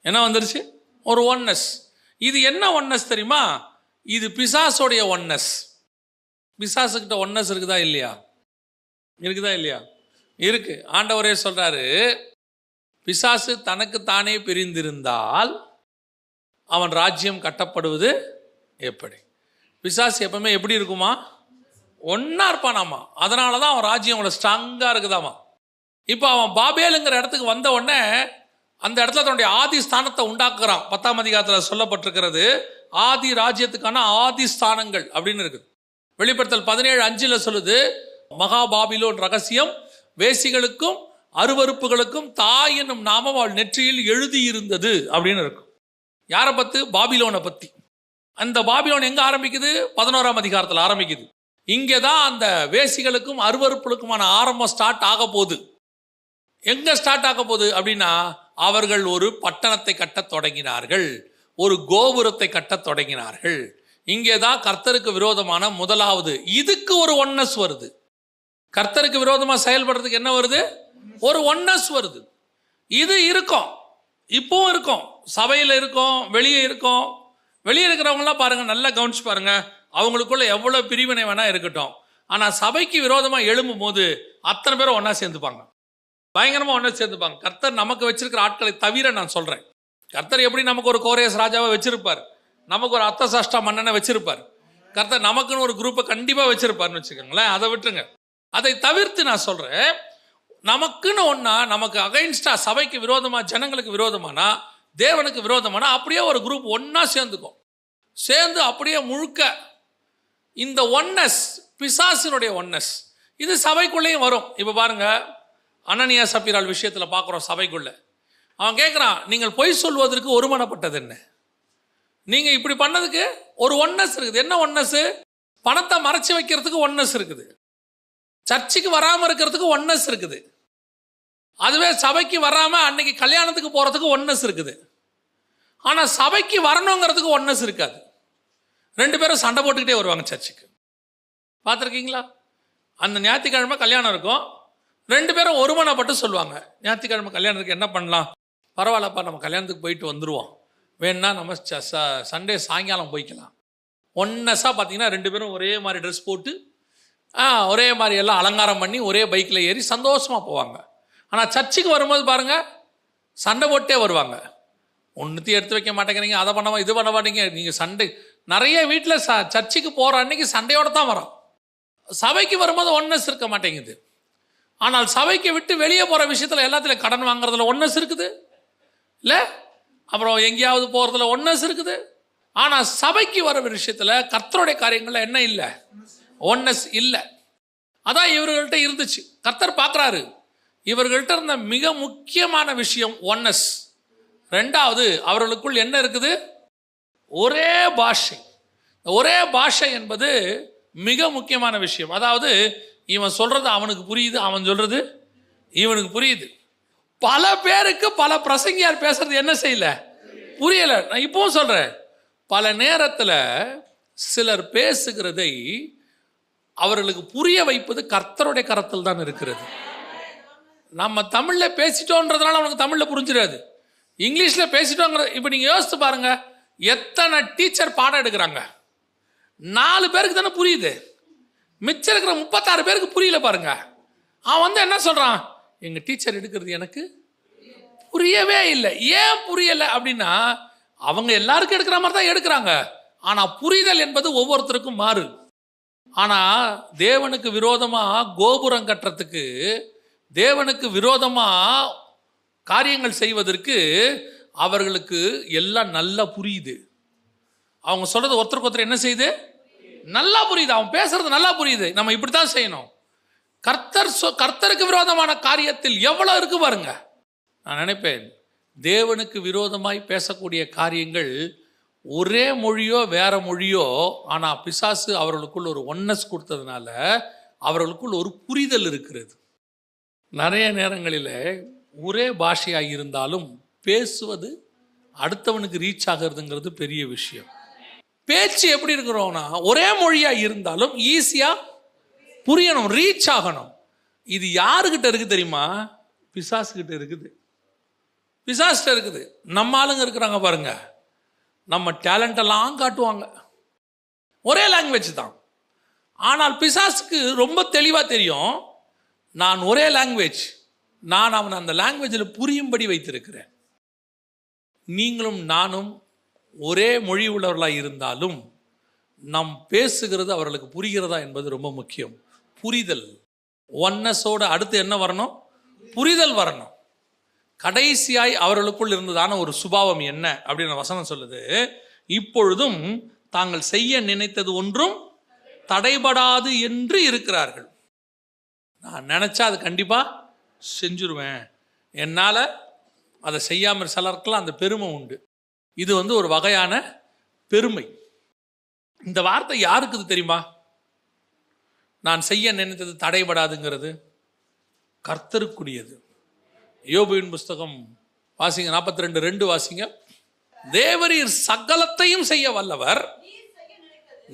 [SPEAKER 1] என்ன வந்துருச்சு? ஒரு ஒன்னஸ். இது என்ன ஒன்னஸ் தெரியுமா? இது பிசாசோடைய ஒன்னஸ். பிசாசுக்கிட்ட ஒன்னஸ் இருக்குதா இல்லையா? இருக்குதா இல்லையா? இருக்கு. ஆண்டவரே சொல்றாரு, பிசாசு தனக்கு தானே பிரிந்திருந்தால் அவன் ராஜ்யம் கட்டப்படுவது எப்படி? பிசாசு எப்பவுமே எப்படி இருக்குமா? ஒன்னா இருப்பானாமா. அதனால தான் அவன் ராஜ்யம் அவ்வளோ ஸ்ட்ராங்கா இருக்குதாமா. இப்போ அவன் பாபேலுங்கிற இடத்துக்கு வந்த உடனே அந்த இடத்துல தன்னுடைய ஆதி ஸ்தானத்தை உண்டாக்குறான். 10ஆம் அதிகாரத்தில் சொல்லப்பட்டிருக்கிறது ஆதி ராஜ்யத்துக்கான ஆதி ஸ்தானங்கள் அப்படின்னு இருக்குது. வெளிப்படுத்தல் 17:5 சொல்லுது, மகா பாபிலோன் ரகசியம் வேசிகளுக்கும் அருவருப்புகளுக்கும் தாய் என்னும் நாமம் அவள் நெற்றியில் எழுதியிருந்தது அப்படின்னு இருக்கும். யாரை பத்தி? பாபிலோனை பத்தி. அந்த பாபிலோன் எங்க ஆரம்பிக்குது? 11ஆம் அதிகாரத்தில் ஆரம்பிக்குது. இங்கே தான் அந்த வேசிகளுக்கும் அருவருப்புகளுக்குமான ஆரம்பம் ஸ்டார்ட் ஆக போகுது. எங்க ஸ்டார்ட் ஆக போகுது அப்படின்னா, அவர்கள் ஒரு பட்டணத்தை கட்டத் தொடங்கினார்கள், ஒரு கோபுரத்தை கட்டத் தொடங்கினார்கள். இங்கே தான் கர்த்தருக்கு விரோதமான முதலாவது. இதுக்கு ஒரு ஒன்னஸ் வருது. கர்த்தருக்கு விரோதமா செயல்படுறதுக்கு என்ன வருது? ஒரு ஒன்னஸ் வருது. இது இருக்கும், இப்பவும் இருக்கும். சபையில் இருக்கும், வெளியே இருக்கும். வெளியே இருக்கிறவங்களாம் பாருங்க, நல்லா கவனிச்சு பாருங்க. அவங்களுக்குள்ள எவ்வளவு பிரிவினை வேணா இருக்கட்டும், ஆனா சபைக்கு விரோதமா எழும்பும் போது அத்தனை பேரும் ஒன்னா சேர்ந்துப்பாங்க, பயங்கரமா ஒன்னா சேர்ந்துப்பாங்க. கர்த்தர் நமக்கு வச்சிருக்கிற ஆட்களை தவிர நான் சொல்றேன், கர்த்தர் எப்படி நமக்கு ஒரு கோரேஸ் ராஜாவை வச்சிருப்பார், நமக்கு ஒரு அர்த்தசாஷ்டா மன்னனை வச்சிருப்பார், கர்த்தர் நமக்குன்னு ஒரு குரூப்பை கண்டிப்பா வச்சிருப்பாருன்னு வச்சுக்கோங்களேன். அதை விட்டுருங்க. அதை தவிர்த்து நான் சொல்றேன், நமக்குன்னு ஒன்னா, நமக்கு அகைன்ஸ்டா, சபைக்கு விரோதமா, ஜனங்களுக்கு விரோதமானா, தேவனுக்கு விரோதமானா, அப்படியே ஒரு குரூப் ஒன்னா சேர்ந்துக்கும். சேர்ந்து அப்படியே முழுக்க இந்த ஒன்னஸ், பிசாசினுடைய ஒன்னஸ், இது சபைக்குள்ளேயும் வரும். இப்போ பாருங்க, அனனியா சப்பீரால் விஷயத்தில் பார்க்குறோம். சபைக்குள்ள அவன் கேட்குறான், நீங்கள் பொய் சொல்வதற்கு ஒருமனப்பட்டது என்ன? நீங்கள் இப்படி பண்ணதுக்கு ஒரு ஒன்னஸ் இருக்குது. என்ன ஒன்னஸ்? பணத்தை மறைச்சி வைக்கிறதுக்கு ஒன்னஸ் இருக்குது, சர்ச்சுக்கு வராமல் இருக்கிறதுக்கு ஒன்னஸ் இருக்குது. அதுவே சபைக்கு வராமல் அன்னைக்கு கல்யாணத்துக்கு போகிறதுக்கு ஒன்னஸ் இருக்குது. ஆனால் சபைக்கு வரணுங்கிறதுக்கு ஒன்னஸ் இருக்காது. ரெண்டு பேரும் சண்டை போட்டுக்கிட்டே வருவாங்க சர்ச்சுக்கு. பார்த்துருக்கீங்களா? அந்த ஞாயிற்றுக்கிழமை கல்யாணம் இருக்கும், ரெண்டு பேரும் ஒருமனப்பட்டு சொல்லுவாங்க, ஞாயிற்றுக்கிழமை கல்யாணத்துக்கு என்ன பண்ணலாம், பரவாயில்லப்பா நம்ம கல்யாணத்துக்கு போயிட்டு வந்துடுவோம், வேணுன்னா நம்ம சண்டே சாயங்காலம் போய்க்கலாம். ஒன்னஸாக பார்த்தீங்கன்னா ரெண்டு பேரும் ஒரே மாதிரி ட்ரெஸ் போட்டு ஒரே மாதிரி எல்லாம் அலங்காரம் பண்ணி ஒரே பைக்கில் ஏறி சந்தோஷமாக போவாங்க. ஆனால் சர்ச்சுக்கு வரும்போது பாருங்கள், சண்டை போட்டே வருவாங்க. ஒன்றுத்தையும் எடுத்து வைக்க மாட்டேங்கிறீங்க, அதை பண்ண இது பண்ண மாட்டேங்க. நீங்கள் சண்டை நிறைய வீட்டில் சர்ச்சுக்கு போகிற அன்னைக்கு சண்டையோடு தான் வரும். சபைக்கு வரும்போது ஒன்னஸ் இருக்க மாட்டேங்குது. ஆனால் சபைக்கு விட்டு வெளியே போகிற விஷயத்தில் எல்லாத்துலையும் கடன் வாங்குறதுல ஒன்னஸ் இருக்குது இல்லை, அப்புறம் எங்கேயாவது போகிறதுல ஒன்னஸ் இருக்குது. ஆனால் சபைக்கு வர விஷயத்தில், கர்த்தருடைய காரியங்களில் என்ன இல்லை? ஒன்னஸ் இல்லை. அதான் இவர்கள்ட்ட இருந்துச்சு. கர்த்தர் பார்க்குறாரு, இவர்கள்ட்ட இருந்த மிக முக்கியமான விஷயம் ஒன்னஸ். ரெண்டாவது, அவர்களுக்குள் என்ன இருக்குது? ஒரே பாஷை. ஒரே பாஷை என்பது மிக முக்கியமான விஷயம். அதாவது இவன் சொல்றது அவனுக்கு புரியுது, அவன் சொல்றது இவனுக்கு புரியுது. பல பேருக்கு பல பிரசங்கியார் பேசுறது என்ன செய்யல, புரியல. நான் இப்பவும் சொல்றேன், பல நேரத்தில் சிலர் பேசுகிறதை அவர்களுக்கு புரிய வைப்பது கர்த்தருடைய கரத்தில் தான் இருக்கிறது. நம்ம தமிழ்ல பேசிட்டோன்றதுனால அவனுக்கு தமிழ்ல புரிஞ்சிடாது, இங்கிலீஷ்ல பேசிட்டோங்கிற. இப்போ நீங்க யோசித்து பாருங்க, எத்தனை டீச்சர் பாடம் எடுக்கிறாங்க, 4 பேருக்கு தானே புரியுது, மிச்சம் இருக்கிற 36 பேருக்கு புரியல பாருங்க. அவன் வந்து என்ன சொல்றான், எங்க டீச்சர் எடுக்கிறது எனக்கு புரியவே இல்லை. ஏன் புரியல அப்படின்னா, அவங்க எல்லாருக்கும் எடுக்கிற மாதிரி தான் எடுக்கிறாங்க, ஆனா புரிதல் என்பது ஒவ்வொருத்தருக்கும் மாறு. ஆனா தேவனுக்கு விரோதமா கோபுரம் கட்டுறதுக்கு, தேவனுக்கு விரோதமா காரியங்கள் செய்வதற்கு அவர்களுக்கு எல்லாம் நல்லா புரியுது. அவங்க சொல்றது ஒருத்தருக்கு ஒருத்தர் என்ன செய்யுது, நல்லா புரியுது. அவன் பேசுறது நல்லா புரியுது, நம்ம இப்படித்தான் செய்யணும். கர்த்தருக்கு விரோதமான காரியத்தில் எவ்வளவு இருக்கு பாருங்க. நான் நினைப்பேன், தேவனுக்கு விரோதமாய் பேசக்கூடிய காரியங்கள் ஒரே மொழியோ வேற மொழியோ, ஆனா பிசாசு அவர்களுக்குள் ஒரு ஒன்னஸ் கொடுத்ததுனால அவர்களுக்குள் ஒரு புரிதல் இருக்கிறது. நிறைய நேரங்களில் ஒரே பாஷையாக இருந்தாலும் பேசுவது அடுத்தவனுக்கு ரீச் ஆகிறதுங்கிறது பெரிய விஷயம். பேச்சு எப்படி இருக்கிறோம்னா, ஒரே மொழியாக இருந்தாலும் ஈஸியாக புரியணும், ரீச் ஆகணும். இது யாருக்கிட்ட இருக்குது தெரியுமா? பிசாசுக்கிட்ட இருக்குது. பிசாஸ்கிட்ட இருக்குது. நம்ம ஆளுங்க இருக்கிறாங்க பாருங்க, நம்ம டேலண்டெல்லாம் காட்டுவாங்க, ஒரே லாங்குவேஜ் தான். ஆனால் பிசாசுக்கு ரொம்ப தெளிவாக தெரியும், நான் ஒரே லாங்குவேஜ், நான் அவன் அந்த லாங்குவேஜில் புரியும்படி வைத்திருக்கிறேன். நீங்களும் நானும் ஒரே மொழி உள்ளவர்களாக இருந்தாலும் நாம் பேசுகிறது அவர்களுக்கு புரிகிறதா என்பது ரொம்ப முக்கியம். புரிதல், ஒன்னஸோட அடுத்து என்ன வரணும்? புரிதல் வரணும். கடைசியாய் அவர்களுக்குள் இருந்ததான ஒரு சுபாவம் என்ன அப்படின்னு வசனம் சொல்லுது, இப்பொழுதும் தாங்கள் செய்ய நினைத்தது ஒன்றும் தடைபடாது என்று இருக்கிறார்கள். நான் நினைச்சா அது கண்டிப்பா செஞ்சுருவேன், என்னால் அதை செய்யாமல் சிலருக்கெல்லாம் அந்த பெருமை உண்டு. இது ஒரு வகையான பெருமை. இந்த வார்த்தை யாருக்கு தெரியுமா? நான் செய்ய நினைத்தது தடைபடாதுங்கிறது கர்த்தருக்குரியது. யோபுவின் புஸ்தகம் வாசிங்க, 42:2 வாசிங்க. தேவரீர் சகலத்தையும் செய்ய வல்லவர்,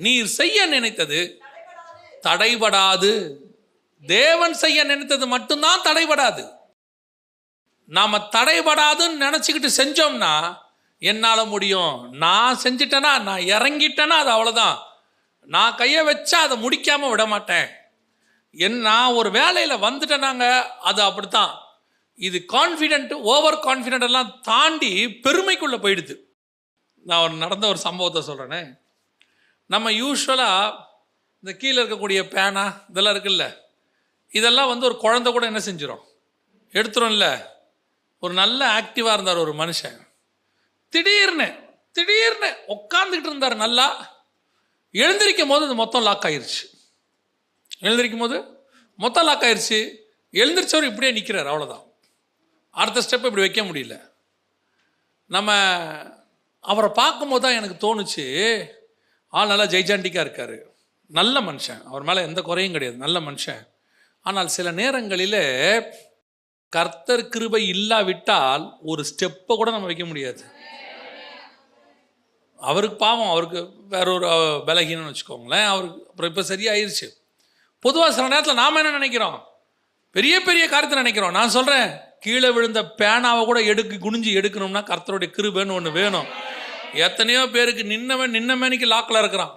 [SPEAKER 1] நீர் செய்ய நினைத்தது தடைபடாது. தேவன் செய்ய நினைத்தது மட்டும்தான் தடைபடாது. நாம தடைபடாதுன்னு நினைச்சுக்கிட்டு செஞ்சோம்னா என்னால முடியும், நான் செஞ்சிட்டேனா, நான் இறங்கிட்டேனா அது அவ்வளவுதான், நான் கையை வச்சா அதை முடிக்காம விட மாட்டேன், நான் ஒரு வேலையில வந்துட்டேனாங்க அது அப்படித்தான். இது கான்ஃபிடென்ட், ஓவர் கான்ஃபிடென்ட் எல்லாம் தாண்டி பெருமைக்குள்ள போயிடுது. நான் நடந்த ஒரு சம்பவத்தை சொல்றேனே. நம்ம யூஸ்வலா இந்த கீழே இருக்கக்கூடிய பேனா இதெல்லாம் இருக்குல்ல, இதெல்லாம் ஒரு குழந்தை கூட என்ன செஞ்சிடும், எடுத்துரும் இல்லை. ஒரு நல்ல ஆக்டிவாக இருந்தார் ஒரு மனுஷன், திடீர்னு உட்காந்துக்கிட்டு இருந்தார், நல்லா எழுந்திருக்கும் போது அது மொத்தம் லாக் ஆயிடுச்சு. எழுந்திருக்கும் போது மொத்தம் லாக் ஆயிடுச்சு. எழுந்திரிச்சவர் இப்படியே நிற்கிறார், அவ்வளோதான். அடுத்த ஸ்டெப் இப்படி வைக்க முடியல. நம்ம அவரை பார்க்கும்போது தான் எனக்கு தோணுச்சு, ஆள் நல்லா ஜெய்ஜாண்டிக்காக இருக்கார், நல்ல மனுஷன், அவர் மேலே எந்த குறையும் கிடையாது, நல்ல மனுஷன். ஆனால் சில நேரங்களில் கர்த்தர் கிருபை இல்லாவிட்டால் ஒரு ஸ்டெப்பை கூட நம்ம வைக்க முடியாது. அவருக்கு பாவம், அவருக்கு வேற ஒரு பலகீனம்னு வச்சுக்கோங்களேன், அவருக்கு அப்புறம் இப்போ சரியாயிருச்சு. பொதுவாக சில நேரத்தில் நாம் என்ன நினைக்கிறோம், பெரிய பெரிய காரியத்தை நினைக்கிறோம். நான் சொல்கிறேன், கீழே விழுந்த பேனாவை கூட குனிஞ்சு எடுக்கணும்னா கர்த்தருடைய கிருபைன்னு ஒன்று வேணும். எத்தனையோ பேருக்கு நின்ன மேனிக்கு லாக்கில் இருக்கிறான்,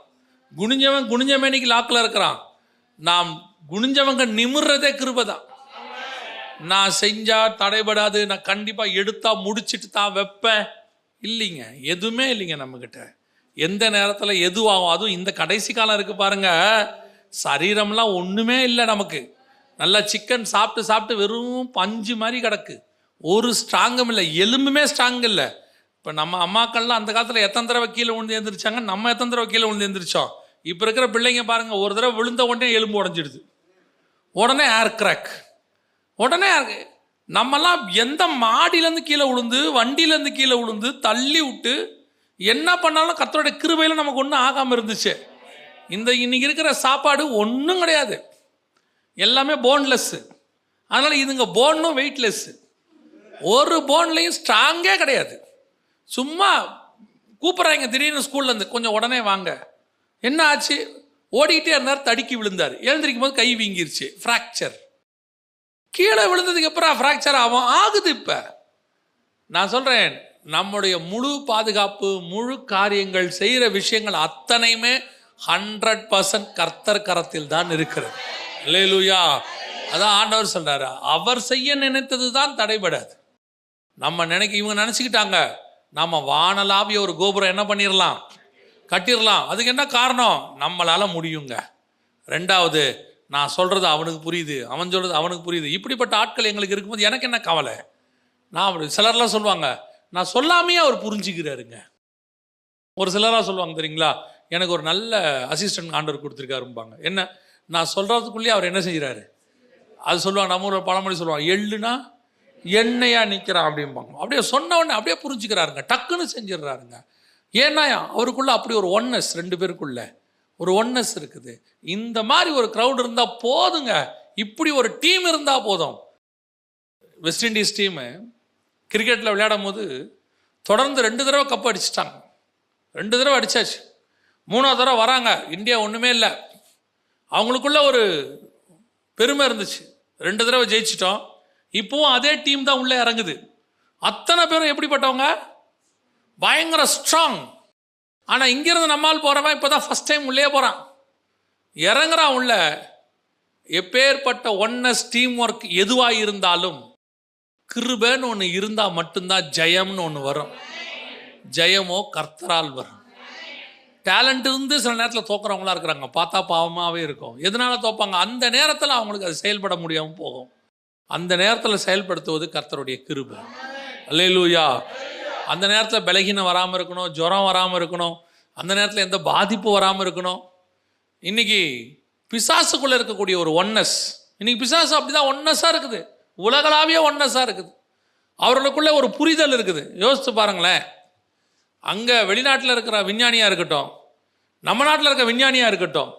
[SPEAKER 1] குனிஞ்ச மேனிக்கு லாக்கில் இருக்கிறான். நாம் குனிஞ்சவங்க நிமிர்றதே கிருபை தான். நான் செஞ்சா தடைபடாது, நான் கண்டிப்பாக எடுத்தா முடிச்சுட்டு தான் வைப்பேன், இல்லைங்க, எதுவுமே இல்லைங்க. நம்மக்கிட்ட எந்த நேரத்தில் எதுவாகும், அதுவும் இந்த கடைசி காலம் இருக்குது பாருங்க, சரீரம்லாம் ஒன்றுமே இல்லை நமக்கு. நல்லா சிக்கன் சாப்பிட்டு வெறும் பஞ்சு மாதிரி கிடக்கு, ஒரு ஸ்ட்ராங்கும் இல்லை, எலும்புமே ஸ்ட்ராங் இல்லை. இப்போ நம்ம அம்மாக்கள்லாம் அந்த காலத்தில் எத்தனை தடவை கீழே விழுந்து எழுந்திரிச்சாங்க, நம்ம எத்தனை தடவை கீழே விழுந்து எழுந்திரிச்சோம். இப்போ இருக்கிற பிள்ளைங்க பாருங்கள், ஒரு தடவை விழுந்த உடனே எலும்பு உடஞ்சிடுது, உடனே ஏர் கிராக், உடனே. நம்மெல்லாம் எந்த மாடியிலேருந்து கீழே விழுந்து, வண்டியிலேருந்து கீழே விழுந்து தள்ளி விட்டு என்ன பண்ணாலும் கர்த்தருடைய கிருபையில் நமக்கு ஒன்றும் ஆகாமல் இருந்துச்சு. இன்னைக்கு இருக்கிற சாப்பாடு ஒன்றும் கிடையாது, எல்லாமே போன்லெஸ்ஸு. அதனால் இதுங்க போன்னும் வெயிட்லெஸ்ஸு, ஒரு போன்லையும் ஸ்ட்ராங்கே கிடையாது. சும்மா கூப்பிட்றாங்க திடீர்னு ஸ்கூல்லேருந்து, கொஞ்சம் உடனே வாங்க. என்ன ஆச்சு, ஓடிக்கிட்டே இருந்தார், தடுக்கி விழுந்தார், எழுந்திரிக்கும் போது கை வீங்கிருச்சு, ஃப்ராக்சர். கீழே விழுந்ததுக்கு அப்புறம் ஃப்ராக்சர் ஆகுது. இப்போ நான் சொல்கிறேன், நம்முடைய முழு பாதுகாப்பு, முழு காரியங்கள், செய்கிற விஷயங்கள் அத்தனையுமே 100% கர்த்தர் கரத்தில் தான் இருக்கிறது. அல்லேலூயா. அதான் ஆண்டவர் சொல்றாரு, அவர் செய்ய நினைத்தது தான் தடைபடாது. நம்ம இவங்க நினச்சிக்கிட்டாங்க நம்ம வானலாவிய ஒரு கோபுரம் என்ன பண்ணிடலாம், கட்டிடலாம். அதுக்கு என்ன காரணம், நம்மளால் முடியுங்க. ரெண்டாவது, நான் சொல்கிறது அவனுக்கு புரியுது, அவன் சொல்கிறது அவனுக்கு புரியுது. இப்படிப்பட்ட ஆட்கள் எங்களுக்கு இருக்கும்போது எனக்கு என்ன கவலை. நான் சிலர்லாம் சொல்லுவாங்க, நான் சொல்லாமையே அவர் புரிஞ்சுக்கிறாருங்க. ஒரு சிலராக சொல்லுவாங்க தெரியுங்களா, எனக்கு ஒரு நல்ல அசிஸ்டன்ட் ஆண்டவர் கொடுத்துருக்காரும்பாங்க. என்ன, நான் சொல்கிறதுக்குள்ளேயே அவர் என்ன செய்கிறாரு அது சொல்லுவாங்க. நம்ம ஒரு பழமொழி சொல்லுவாங்க, எள்ளுனா எண்ணெயாக நிற்கிறான் அப்படிம்பாங்க. அப்படியே சொன்ன உடனே அப்படியே புரிஞ்சுக்கிறாருங்க, டக்குன்னு செஞ்சிடறாருங்க. ஏன்னா அவருக்குள்ள அப்படி ஒரு ஒன்னஸ், ரெண்டு பேருக்குள்ள ஒரு ஒன்னஸ் இருக்குது. இந்த மாதிரி ஒரு க்ரௌட் இருந்தால் போதுங்க, இப்படி ஒரு டீம் இருந்தால் போதும். வெஸ்ட் இண்டீஸ் டீமு கிரிக்கெட்டில் விளையாடும் போது தொடர்ந்து 2 தடவை கப் அடிச்சிட்டாங்க, 2 தடவை அடித்தாச்சு. 3ஆவது தடவை வராங்க, இந்தியா ஒன்றுமே இல்லை. அவங்களுக்குள்ள ஒரு பெருமை இருந்துச்சு, 2 தடவை ஜெயிச்சிட்டோம். இப்போவும் அதே டீம் தான் உள்ளே இறங்குது. அத்தனை பேரும் எப்படிப்பட்டவங்க? பயங்கர ஸ்ட்ராங். ஆனால் இங்கிருந்து நம்மால் போகிறவன் இப்போ தான் ஃபஸ்ட் டைம் உள்ளே போகிறான், இறங்குறான் உள்ள. எப்பேற்பட்ட ஒன்னஸ் டீம் ஒர்க் எதுவாக இருந்தாலும் கிருபைன்னு ஒன்று இருந்தால் மட்டும்தான் ஜெயம்னு ஒன்று வரும். ஜெயமோ கர்த்தரால் வரும். டேலண்ட் இருந்து சில நேரத்தில் தோக்குறவங்களா இருக்கிறாங்க, பார்த்தா பாவமாகவே இருக்கும். எதனால தோப்பாங்க? அந்த நேரத்தில் அவங்களுக்கு அது செயல்பட முடியாமல் போகும். அந்த நேரத்தில் செயல்படுத்துவது கர்த்தருடைய கிருபை. அல்லேலூயா. அந்த நேரத்தில் பலகீனம் வராமல் இருக்கணும், ஜுரம் வராமல் இருக்கணும், அந்த நேரத்தில் எந்த பாதிப்பு வராமல் இருக்கணும். இன்னைக்கு பிசாசுக்குள்ளே இருக்கக்கூடிய ஒரு ஒன்னஸ், இன்னைக்கு பிசாசு அப்படிதான் ஒன்னஸாக இருக்குது, உலகளாவிய ஒன்னஸாக இருக்குது. அவர்களுக்குள்ளே ஒரு புரிதல் இருக்குது. யோசித்து பாருங்களேன், அங்கே வெளிநாட்டில் இருக்கிற விஞ்ஞானியாக இருக்கட்டும், நம்ம நாட்டில் இருக்கிற விஞ்ஞானியாக இருக்கட்டும்,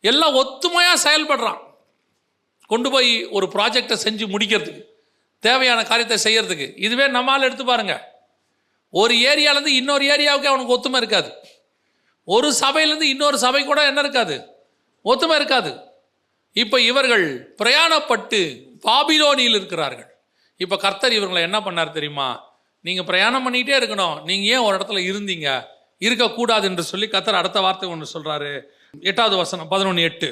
[SPEAKER 1] எல்லாம் ஒத்துமையாக செயல்படுறான். கொண்டு போய் ஒரு ப்ராஜெக்டை செஞ்சு முடிக்கிறதுக்கு, தேவையான காரியத்தை செய்யறதுக்கு. இதுவே நம்மால் எடுத்து பாருங்க, ஒரு ஏரியாலேருந்து இன்னொரு ஏரியாவுக்கு அவனுக்கு ஒத்துமை இருக்காது. ஒரு சபையிலேருந்து இன்னொரு சபை கூட என்ன இருக்காது, ஒத்துமை இருக்காது. இப்போ இவர்கள் பிரயாணப்பட்டு பாபிலோனியில் இருக்கிறார்கள். இப்போ கர்த்தர் இவர்களை என்ன பண்ணார் தெரியுமா? நீங்கள் பிரயாணம் பண்ணிகிட்டே இருக்கணும், நீங்கள் ஏன் ஒரு இடத்துல இருந்தீங்க, இருக்கக்கூடாது என்று சொல்லி கர்த்தர் அடுத்த வார்த்தை ஒன்று சொல்கிறாரு. 8வது வசனம் 11:8.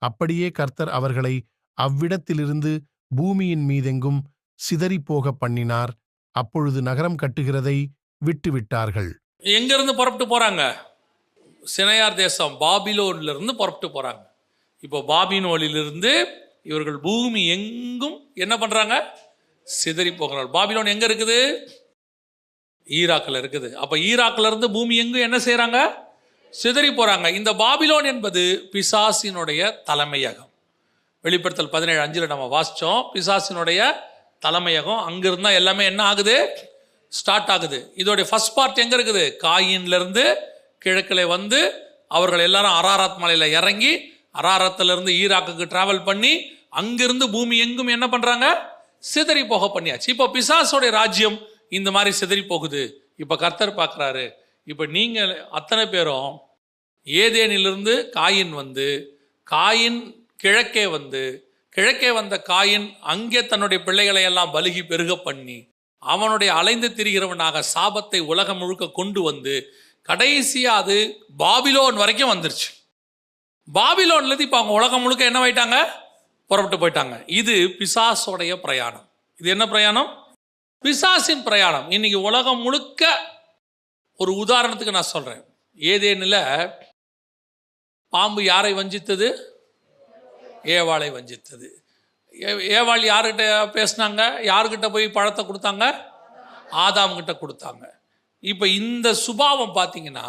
[SPEAKER 2] அப்படியே கர்த்தர் அவர்களை அவ்விடத்திலிருந்து பூமியின் மீதெங்கும் சிதறிப்போக பண்ணினார். அப்பொழுது நகரம் கட்டுகிறதை விட்டுவிட்டார்கள்.
[SPEAKER 1] எங்கிருந்து புறப்பட்டு போகிறாங்க? சினையார் தேசம் பாபிலோனிலிருந்து புறப்பட்டு போகிறாங்க. இப்போ பாபிலோனிலிருந்து இவர்கள் பூமி எங்கும் என்ன பண்ணுறாங்க? சிதறி போகிறார்கள். பாபிலோன் எங்கே இருக்குது? ஈராக்கில் இருக்குது. அப்போ ஈராக்கில் இருந்து பூமி எங்கும் என்ன செய்கிறாங்க? சிதறி போகிறாங்க. இந்த பாபிலோன் என்பது பிசாசினுடைய தலைமையகம். வெளிப்படுத்தல் 17:5 நம்ம வாசித்தோம். பிசாசினுடைய தலைமையகம். அங்கிருந்தா எல்லாமே என்ன ஆகுது? ஸ்டார்ட் ஆகுது. இதோடைய ஃபர்ஸ்ட் பார்ட் எங்கே இருக்குது? காயின்லேருந்து கிழக்கில் வந்து அவர்கள் எல்லாரும் அராராத் மலையில் இறங்கி அராரத்திலிருந்து ஈராக்குக்கு டிராவல் பண்ணி அங்கிருந்து பூமி எங்கும் என்ன பண்ணுறாங்க? சிதறி போக பண்ணியாச்சு. இப்போ பிசாசோடைய ராஜ்யம் இந்த மாதிரி சிதறி போகுது. இப்போ கர்த்தர் பார்க்குறாரு, இப்போ நீங்கள் அத்தனை பேரும் ஏதேனிலிருந்து காயின் வந்து, காயின் கிழக்கே வந்து, கிழக்கே வந்த காயின் அங்கே தன்னுடைய பிள்ளைகளை எல்லாம் பலுகி பெருக பண்ணி அவனுடைய அலைந்து திரிகிறவனாக சாபத்தை உலகம் முழுக்க கொண்டு வந்து கடைசியாக அது பாபிலோன் வரைக்கும் வந்துருச்சு. பாபிலோன்லேருந்து இப்போ அவங்க உலகம் முழுக்க என்ன ஆயிட்டாங்க? புறப்பட்டு போயிட்டாங்க. இது பிசாசோடைய பிரயாணம். இது என்ன பிரயாணம்? பிசாசின் பிரயாணம். இன்னைக்கு உலகம் முழுக்க ஒரு உதாரணத்துக்கு நான் சொல்கிறேன். ஏதேனில் பாம்பு யாரை வஞ்சித்தது? ஏவாளை வஞ்சித்தது. ஏவாள் யார்கிட்ட பேசினாங்க? யார்கிட்ட போய் பழத்தை கொடுத்தாங்க? ஆதாம் கிட்ட கொடுத்தாங்க. இப்போ இந்த சுபாவம் பார்த்தீங்கன்னா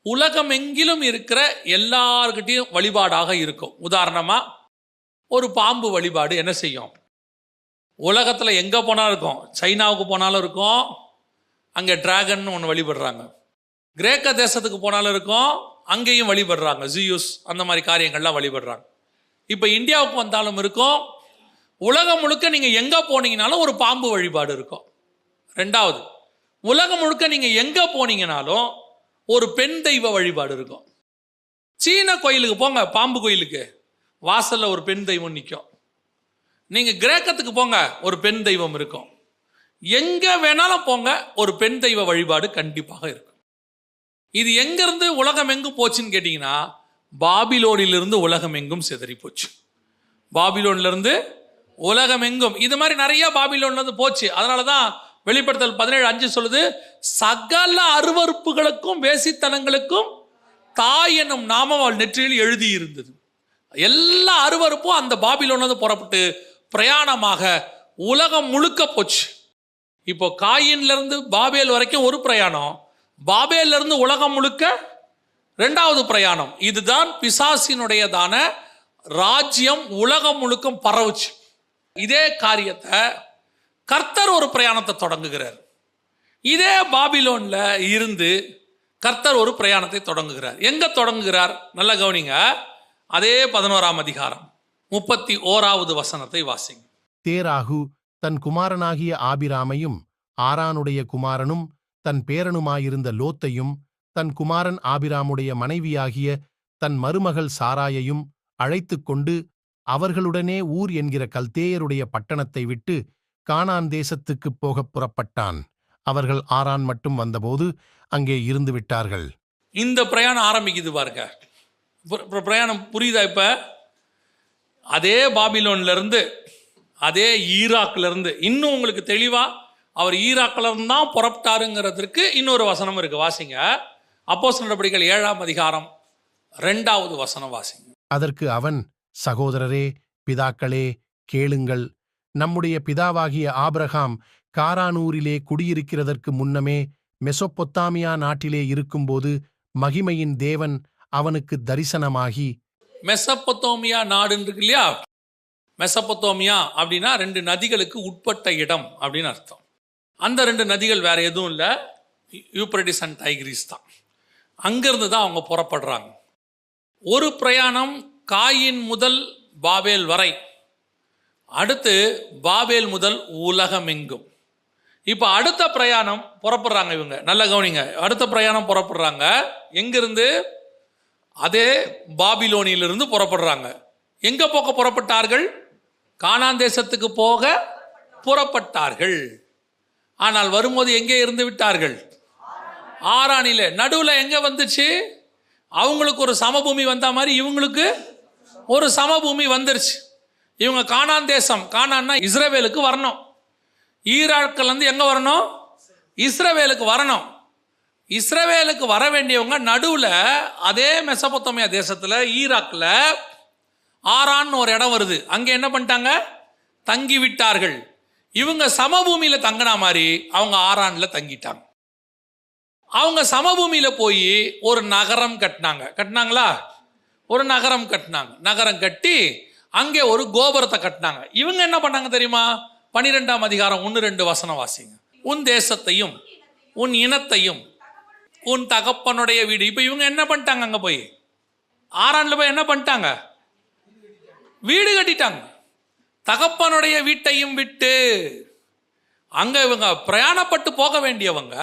[SPEAKER 1] உலகம் எங்கிலும் இருக்கிற எல்லார்கிட்டையும் வழிபாடாக இருக்கும். உதாரணமாக ஒரு பாம்பு வழிபாடு என்ன செய்யும்? உலகத்தில் எங்கே போனாலும் இருக்கும். சைனாவுக்கு போனாலும் இருக்கும், அங்கே டிராகன் ஒன்று வழிபடுறாங்க. கிரேக்க தேசத்துக்கு போனாலும் இருக்கும், அங்கேயும் வழிபடுறாங்க. ஜியூஸ் அந்த மாதிரி காரியங்கள்லாம் வழிபடுறாங்க. இப்போ இந்தியாவுக்கு வந்தாலும் இருக்கும். உலகம் முழுக்க நீங்கள் எங்கே போனீங்கனாலும் ஒரு பாம்பு வழிபாடு இருக்கும். ரெண்டாவது, உலகம் முழுக்க நீங்கள் எங்கே போனீங்கனாலும் ஒரு பெண் தெய்வ வழிபாடு இருக்கும். சீன கோயிலுக்கு போங்க, பாம்பு கோயிலுக்கு வாசலில் ஒரு பெண் தெய்வம் நிற்கும். நீங்கள் கிரேக்கத்துக்கு போங்க, ஒரு பெண் தெய்வம் இருக்கும். எங்கே வேணாலும் போங்க, ஒரு பெண் தெய்வ வழிபாடு கண்டிப்பாக இருக்கும். இது எங்கேருந்து உலகம் எங்கும் போச்சுன்னு கேட்டிங்கன்னா பாபிலோனிலிருந்து உலகம் எங்கும் சிதறி போச்சு. பாபிலோன்லேருந்து உலகம் எங்கும் இது மாதிரி நிறைய பாபிலோன்லேருந்து போச்சு. அதனால தான் வெளிப்படுத்தல் 17:5 சொல்லுது, சகல அருவருப்புகளுக்கும் வேசித்தனங்களுக்கும் தாய் என்னும் நாமம் அவள் நெற்றியில் எழுதி இருந்தது. எல்லா அருவருப்பும் அந்த பாபிலோன்லேருந்து புறப்பட்டு பிரயாணமாக உலகம் முழுக்க போச்சு. இப்போ காயின்லேருந்து பாபேல் வரைக்கும் ஒரு பிரயாணம், பாபேலிருந்து உலகம் முழுக்க ரெண்டாவது பிரயாணம். இதுதான் பிசாசினுடையதான ராஜ்யம் உலகம் முழுக்க பரவுச்சு. இதே காரியத்தை கர்த்தர் ஒரு பிரயாணத்தை தொடங்குகிறார். இதே பாபிலோன்ல இருந்து கர்த்தர் ஒரு பிரயாணத்தை தொடங்குகிறார். எங்க தொடங்குகிறார்? நல்ல கவனிங்க. அதே 11ஆம் அதிகாரம் 31வது வசனத்தை வாசிங்க.
[SPEAKER 2] தேராகு தன் குமாரனாகிய ஆபிராமையும் ஆரானுடைய குமாரனும் தன் பேரனுமாயிருந்த லோத்தையும் தன் குமாரன் ஆபிராமுடைய மனைவியாகிய தன் மருமகள் சாராயையும் அழைத்து கொண்டு அவர்களுடனே ஊர் என்கிற கல்தேயருடைய பட்டணத்தை விட்டு கானான் தேசத்துக்குப் போகப் புறப்பட்டான். அவர்கள் ஆரான் மட்டும் வந்தபோது அங்கே இருந்து விட்டார்கள்.
[SPEAKER 1] இந்த பிரயாணம் ஆரம்பிக்குது பாருங்க. பிரயாணம் புரியுதா? இப்ப அதே பாபிலோன்ல இருந்து, அதே ஈராக்ல இருந்து, இன்னும் உங்களுக்கு தெளிவா அவர் ஈராக்ல இருந்து தான் புறப்பட்டாருங்கிறதுக்கு இன்னொரு வசனம் இருக்கு. வாசிங்க. அப்போஸ்தலர் நடபடிகள் 7ஆம் அதிகாரம் 2வது வசனம் வாசிங்க.
[SPEAKER 2] அதற்கு அவன், சகோதரரே, பிதாக்களே, கேளுங்கள். நம்முடைய பிதாவாகிய ஆபிரகாம் காரானூரிலே குடியிருக்கிறதற்கு முன்னமே மெசொப்பொத்தாமியா நாட்டிலே இருக்கும்போது மகிமையின் தேவன் அவனுக்கு தரிசனமாகி.
[SPEAKER 1] மெசொப்பொத்தாமியா நாடுன்னு இருக்கு இல்லையா? மெசொப்பொத்தாமியா அப்படின்னா 2 நதிகளுக்கு உட்பட்ட இடம் அப்படின்னு அர்த்தம். அந்த 2 நதிகள் வேற எதுவும் இல்லை, யூப்ரடிஸ் அண்ட் டைக்ரீஸ் தான். அங்கிருந்து தான் அவங்க புறப்படுறாங்க. ஒரு பிரயாணம் காயின் முதல் பாபேல் வரை, அடுத்து பாபேல் முதல் உலகமெங்கும். இப்போ அடுத்த பிரயாணம் புறப்படுறாங்க இவங்க. நல்ல கவனிங்க. அடுத்த பிரயாணம் புறப்படுறாங்க எங்கிருந்து? அதே பாபிலோனியிலிருந்து புறப்படுறாங்க. எங்க போக புறப்பட்டார்கள்? கானான் தேசத்துக்கு போக புறப்பட்டார்கள். ஆனால் வரும்போது எங்கே இருந்து விட்டார்கள்? ஆரானில. நடுவில் எங்க வந்துச்சு? அவங்களுக்கு ஒரு சமபூமி வந்த மாதிரி இவங்களுக்கு ஒரு சமபூமி வந்துருச்சு. இவங்க கானான் தேசம், கானான்னா இஸ்ரவேலுக்கு வரணும். ஈராக்கள் வந்து எங்க வரணும்? இஸ்ரவேலுக்கு வரணும். இஸ்ரவேலுக்கு வர வேண்டியவங்க நடுவில் அதே மெசொப்பொத்தாமியா தேசத்தில் ஈராக்ல ஆரான்னு ஒரு இடம் வருது. அங்கே என்ன பண்ணிட்டாங்க? தங்கி விட்டார்கள். இவங்க சமபூமியில தங்கின மாதிரி அவங்க ஆரான்ல தங்கிட்டாங்க. அவங்க சமபூமியில போய் ஒரு நகரம் கட்டினாங்களா? ஒரு நகரம் கட்டினாங்க. நகரம் கட்டி அங்கே ஒரு கோபுரத்தை கட்டினாங்க. இவங்க என்ன பண்ணாங்க தெரியுமா? 12ஆம் அதிகாரம் 1-2 வசனம் வாசிங்க. உன் தேசத்தையும் உன் இனத்தையும் உன் தகப்பனுடைய வீடு. இப்ப இவங்க என்ன பண்ணிட்டாங்க? அங்க போய் ஆரான்ல போய் என்ன பண்ணிட்டாங்க? வீடு கட்டிட்டாங்க. தகப்பனுடைய வீட்டையும் விட்டு அங்க இவங்க பிரயாணப்பட்டு போக வேண்டியவங்க.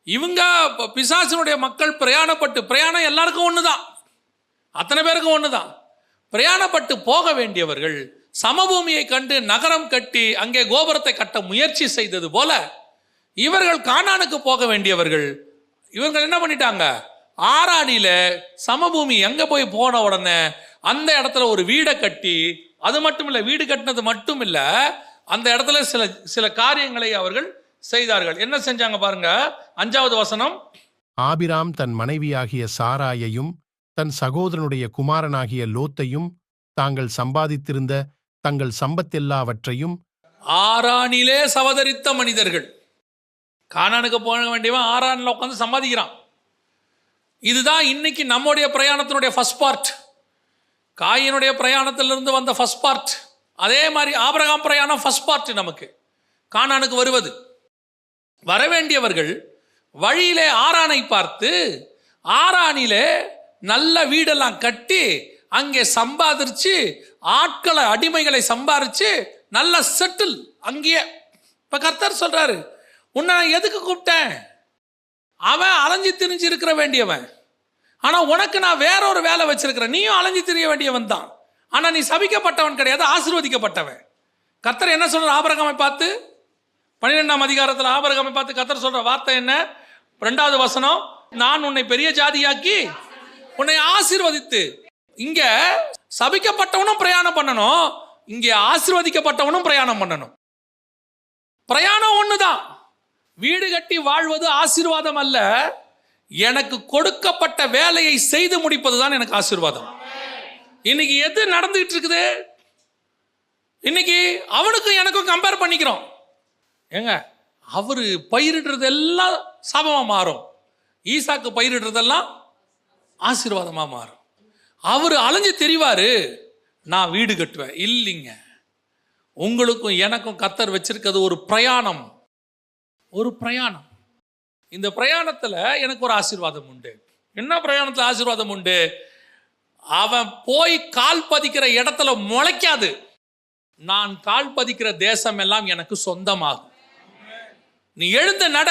[SPEAKER 1] இவங்க பிசாசினுடைய மக்கள் பிரயாணம் எல்லாருக்கும் ஒண்ணுதான், அத்தனை பேருக்கும் ஒண்ணுதான். பிரயாணப்பட்டு போக வேண்டியவர்கள் சமபூமியை கண்டு நகரம் கட்டி அங்கே கோபுரத்தை கட்ட முயற்சி செய்தது போல இவர்கள் கானானுக்கு போக வேண்டியவர்கள். இவர்கள் என்ன பண்ணிட்டாங்க? ஆரானில சமபூமி எங்க போய் போன உடனே அந்த இடத்துல ஒரு வீடை கட்டி, அது மட்டும் இல்ல, வீடு கட்டினது மட்டும் இல்ல, அந்த இடத்துல சில காரியங்களை அவர்கள் செய்தார்கள். என்ன செஞ்சாங்க பாருங்க. 5வது வசனம்.
[SPEAKER 2] ஆபிராம் தன் மனைவியாகிய சாராயையும் தன் சகோதரனுடைய குமாரனாகிய லோத்தையும் தாங்கள் சம்பாதித்திருந்த தங்கள் சம்பத்தெல்லாவற்றையும்.
[SPEAKER 1] ஆரானிலே சவதரித்த மனிதர்கள். கானானுக்கு போக வேண்டியவன் ஆரானில் உட்காந்து சம்பாதிக்கிறான். இதுதான் இன்னைக்கு நம்முடைய பிரயாணத்தினுடைய ஃபர்ஸ்ட் பார்ட். காயினுடைய பிரயாணத்திலிருந்து வந்த ஃபர்ஸ்ட் பார்ட். அதே மாதிரி ஆபிரகாம் பிரயாணம் ஃபர்ஸ்ட் பார்ட். நமக்கு கானானுக்கு வருவது. வரவேண்டியவர்கள் வழியிலே ஆரானை பார்த்து ஆரானிலே நல்ல வீடெல்லாம் கட்டி அங்கே சம்பாதிச்சு ஆட்களை அடிமைகளை சம்பாதிச்சு நல்ல செட்டில் அங்கேயே. இப்ப கர்த்தர் சொல்றாரு, உன்னை நான் எதுக்கு கூப்பிட்டேன்? அவன் அலைஞ்சு திரிஞ்சு இருக்கிற வேண்டியவன், ஆனா உனக்கு நான் வேற ஒரு வேலை வச்சிருக்கிறேன். நீயும் அலைஞ்சு திரிய வேண்டியவன் தான், ஆனா நீ சபிக்கப்பட்டவன் கிடையாது, ஆசீர்வதிக்கப்பட்டவன். கர்த்தர் என்ன சொல்ற ஆபிரகாமை பார்த்து? 12ஆம் அதிகாரத்தில் ஆபிரகாமை பார்த்து கர்த்தர் சொல்ற வார்த்தை என்ன? 2வது வசனம். நான் உன்னை பெரிய ஜாதியாக்கி உன்னை ஆசீர்வதித்து. இங்க சபிக்கப்பட்டவனும் பிரயாணம் பண்ணணும், இங்க ஆசீர்வதிக்கப்பட்டவனும் பிரயாணம் பண்ணணும். பிரயாணம் ஒண்ணுதான். வீடு கட்டி வாழ்வது ஆசீர்வாதம் அல்ல, எனக்கு கொடுக்கப்பட்ட வேலையை செய்து முடிப்பதுதான் எனக்கு ஆசீர்வாதம். இன்னைக்கு எது நடந்துகிட்டு இருக்குது? இன்னைக்கு அவனுக்கும் எனக்கும் கம்பேர் பண்ணிக்கிறோம். ஏங்க, அவரு பயிரிடுறது எல்லாம் சாபமா மாறும், ஈசாக்கு பயிரிடுறதெல்லாம் ஆசீர்வாதமா மாறும். அவரு அலைஞ்சு தெரிவாரு, நான் வீடு கட்டுவேன். இல்லைங்க, உங்களுக்கும் எனக்கும் கர்த்தர் வச்சிருக்கிறது ஒரு பிரயாணம். ஒரு பிரயாணம். இந்த பிரயாணத்துல எனக்கு ஒரு ஆசீர்வாதம் உண்டு. என்ன பிரயாணத்துல ஆசீர்வாதம் உண்டு? அவன் போய் கால் பதிக்கிற இடத்துல முளைக்காது, நான் கால் பதிக்கிற தேசம் எல்லாம் எனக்கு சொந்தமாகும். நீ எழுந்து நட,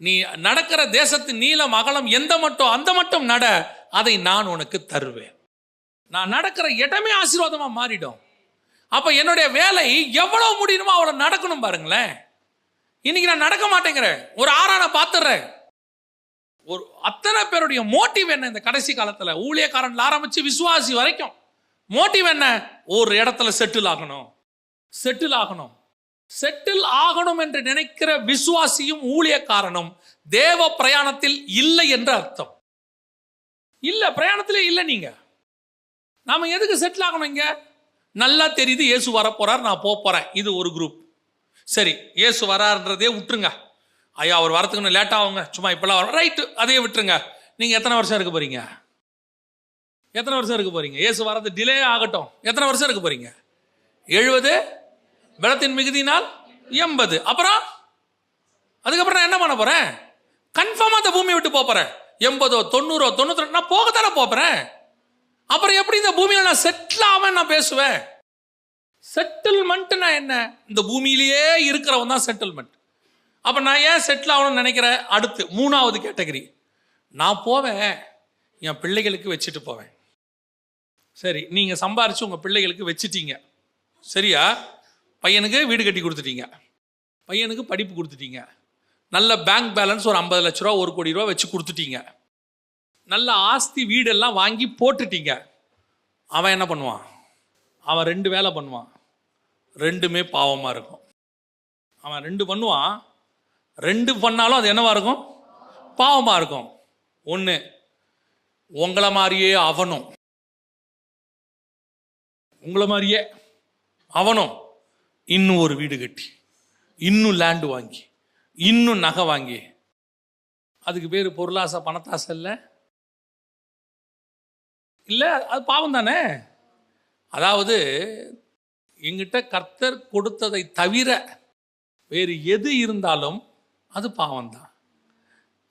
[SPEAKER 1] நீ நடக்கிற தேசத்தின் நீளம் அகலம் எந்த மட்டும் அந்த மட்டும் நட, அதை நான் உனக்கு தருவேன். நான் நடக்கிற இடமே ஆசீர்வாதமா மாறிடும். அப்ப என்னுடைய வேலை எவ்வளவு முடியுமோ அவ்வளவு நடக்கணும். பாருங்களேன், இன்னைக்கு நான் நடக்க மாட்டேங்கிறேன், ஒரு ஆறான பாத்துறேன். ஒரு அத்தனை பேருடைய மோட்டிவ் என்ன இந்த கடைசி காலத்துல? ஊழியக்காரன்ல ஆரம்பிச்சு விசுவாசி வரைக்கும் மோட்டிவ் என்ன? ஒரு இடத்துல செட்டில் ஆகணும், செட்டில் ஆகணும். செட்டில் ஆகணும் என்று நினைக்கிற விசுவாசியும் ஊழியக்காரனும் தேவ பிரயாணத்தில் இல்லை என்று அர்த்தம். இல்ல, பிரயாணத்திலே இல்லை. நீங்க நாம எதுக்கு செட்டில் ஆகணும்? இங்க நல்லா தெரியுது இயேசு வரப்போறார், நான் போறேன். இது ஒரு குரூப். சரி, இயேசு வராருன்றதே விட்டுருங்க. ஐயா அவர் வரத்துக்கு லேட் ஆகுங்க, சும்மா இப்பெல்லாம் வர ரைட்டு, அதையே விட்டுருங்க. நீங்க எத்தனை வருஷம் இருக்க போறீங்க? எத்தனை வருஷம் இருக்க போறீங்க? இயேசு வரது டிலே ஆகட்டும், எத்தனை வருஷம் இருக்க போறீங்க? 70, பலத்தின் மிகுதினால் 80. அப்புறம் அதுக்கப்புறம் நான் என்ன பண்ண போறேன்? கன்ஃபார்மா அந்த பூமியை விட்டு போறேன். 80, 90, 92 நான் போகத்தானே போறேன். அப்புறம் எப்படி இந்த பூமியில நான் செட்டில் ஆவேன் நான் பேசுவேன்? செட்டில்மெண்ட்னா என்ன? இந்த பூமியிலேயே இருக்கிறவன் தான் செட்டில்மெண்ட். அப்ப நான் ஏன் செட்டில் ஆகணும்னு நினைக்கிறேன்? அடுத்து 3வது கேட்டகரி, நான் போவேன் என் பிள்ளைகளுக்கு வச்சுட்டு போவேன். சரி, நீங்க சம்பாரிச்சு உங்க பிள்ளைகளுக்கு வச்சுட்டீங்க, சரியா? பையனுக்கு வீடு கட்டி கொடுத்துட்டீங்க, பையனுக்கு படிப்பு கொடுத்துட்டீங்க, நல்ல பேங்க் பேலன்ஸ் ஒரு 50 லட்ச ரூபா 1 கோடி ரூபா வச்சு கொடுத்துட்டீங்க, நல்ல ஆஸ்தி வீடெல்லாம் வாங்கி போட்டுட்டீங்க. அவன் என்ன பண்ணுவான்? அவன் 2 வேலை பண்ணுவான், 2மே பாவமாக இருக்கும். அவன் 2 பண்ணுவான், 2 பண்ணாலும் அது என்னவா இருக்கும்? பாவமாக இருக்கும். ஒன்று, உங்களை மாதிரியே அவனும், உங்களை மாதிரியே அவனும் இன்னும் ஒரு வீடு கட்டி, இன்னும் லேண்டு வாங்கி, இன்னும் நகை வாங்கி, அதுக்கு பேர் பொருளாசை பணத்தாசை இல்லை? இல்லை, அது பாவம் தானே. அதாவது எங்கிட்ட கர்த்தர் கொடுத்ததை தவிர வேறு எது இருந்தாலும் அது பாவம்தான்.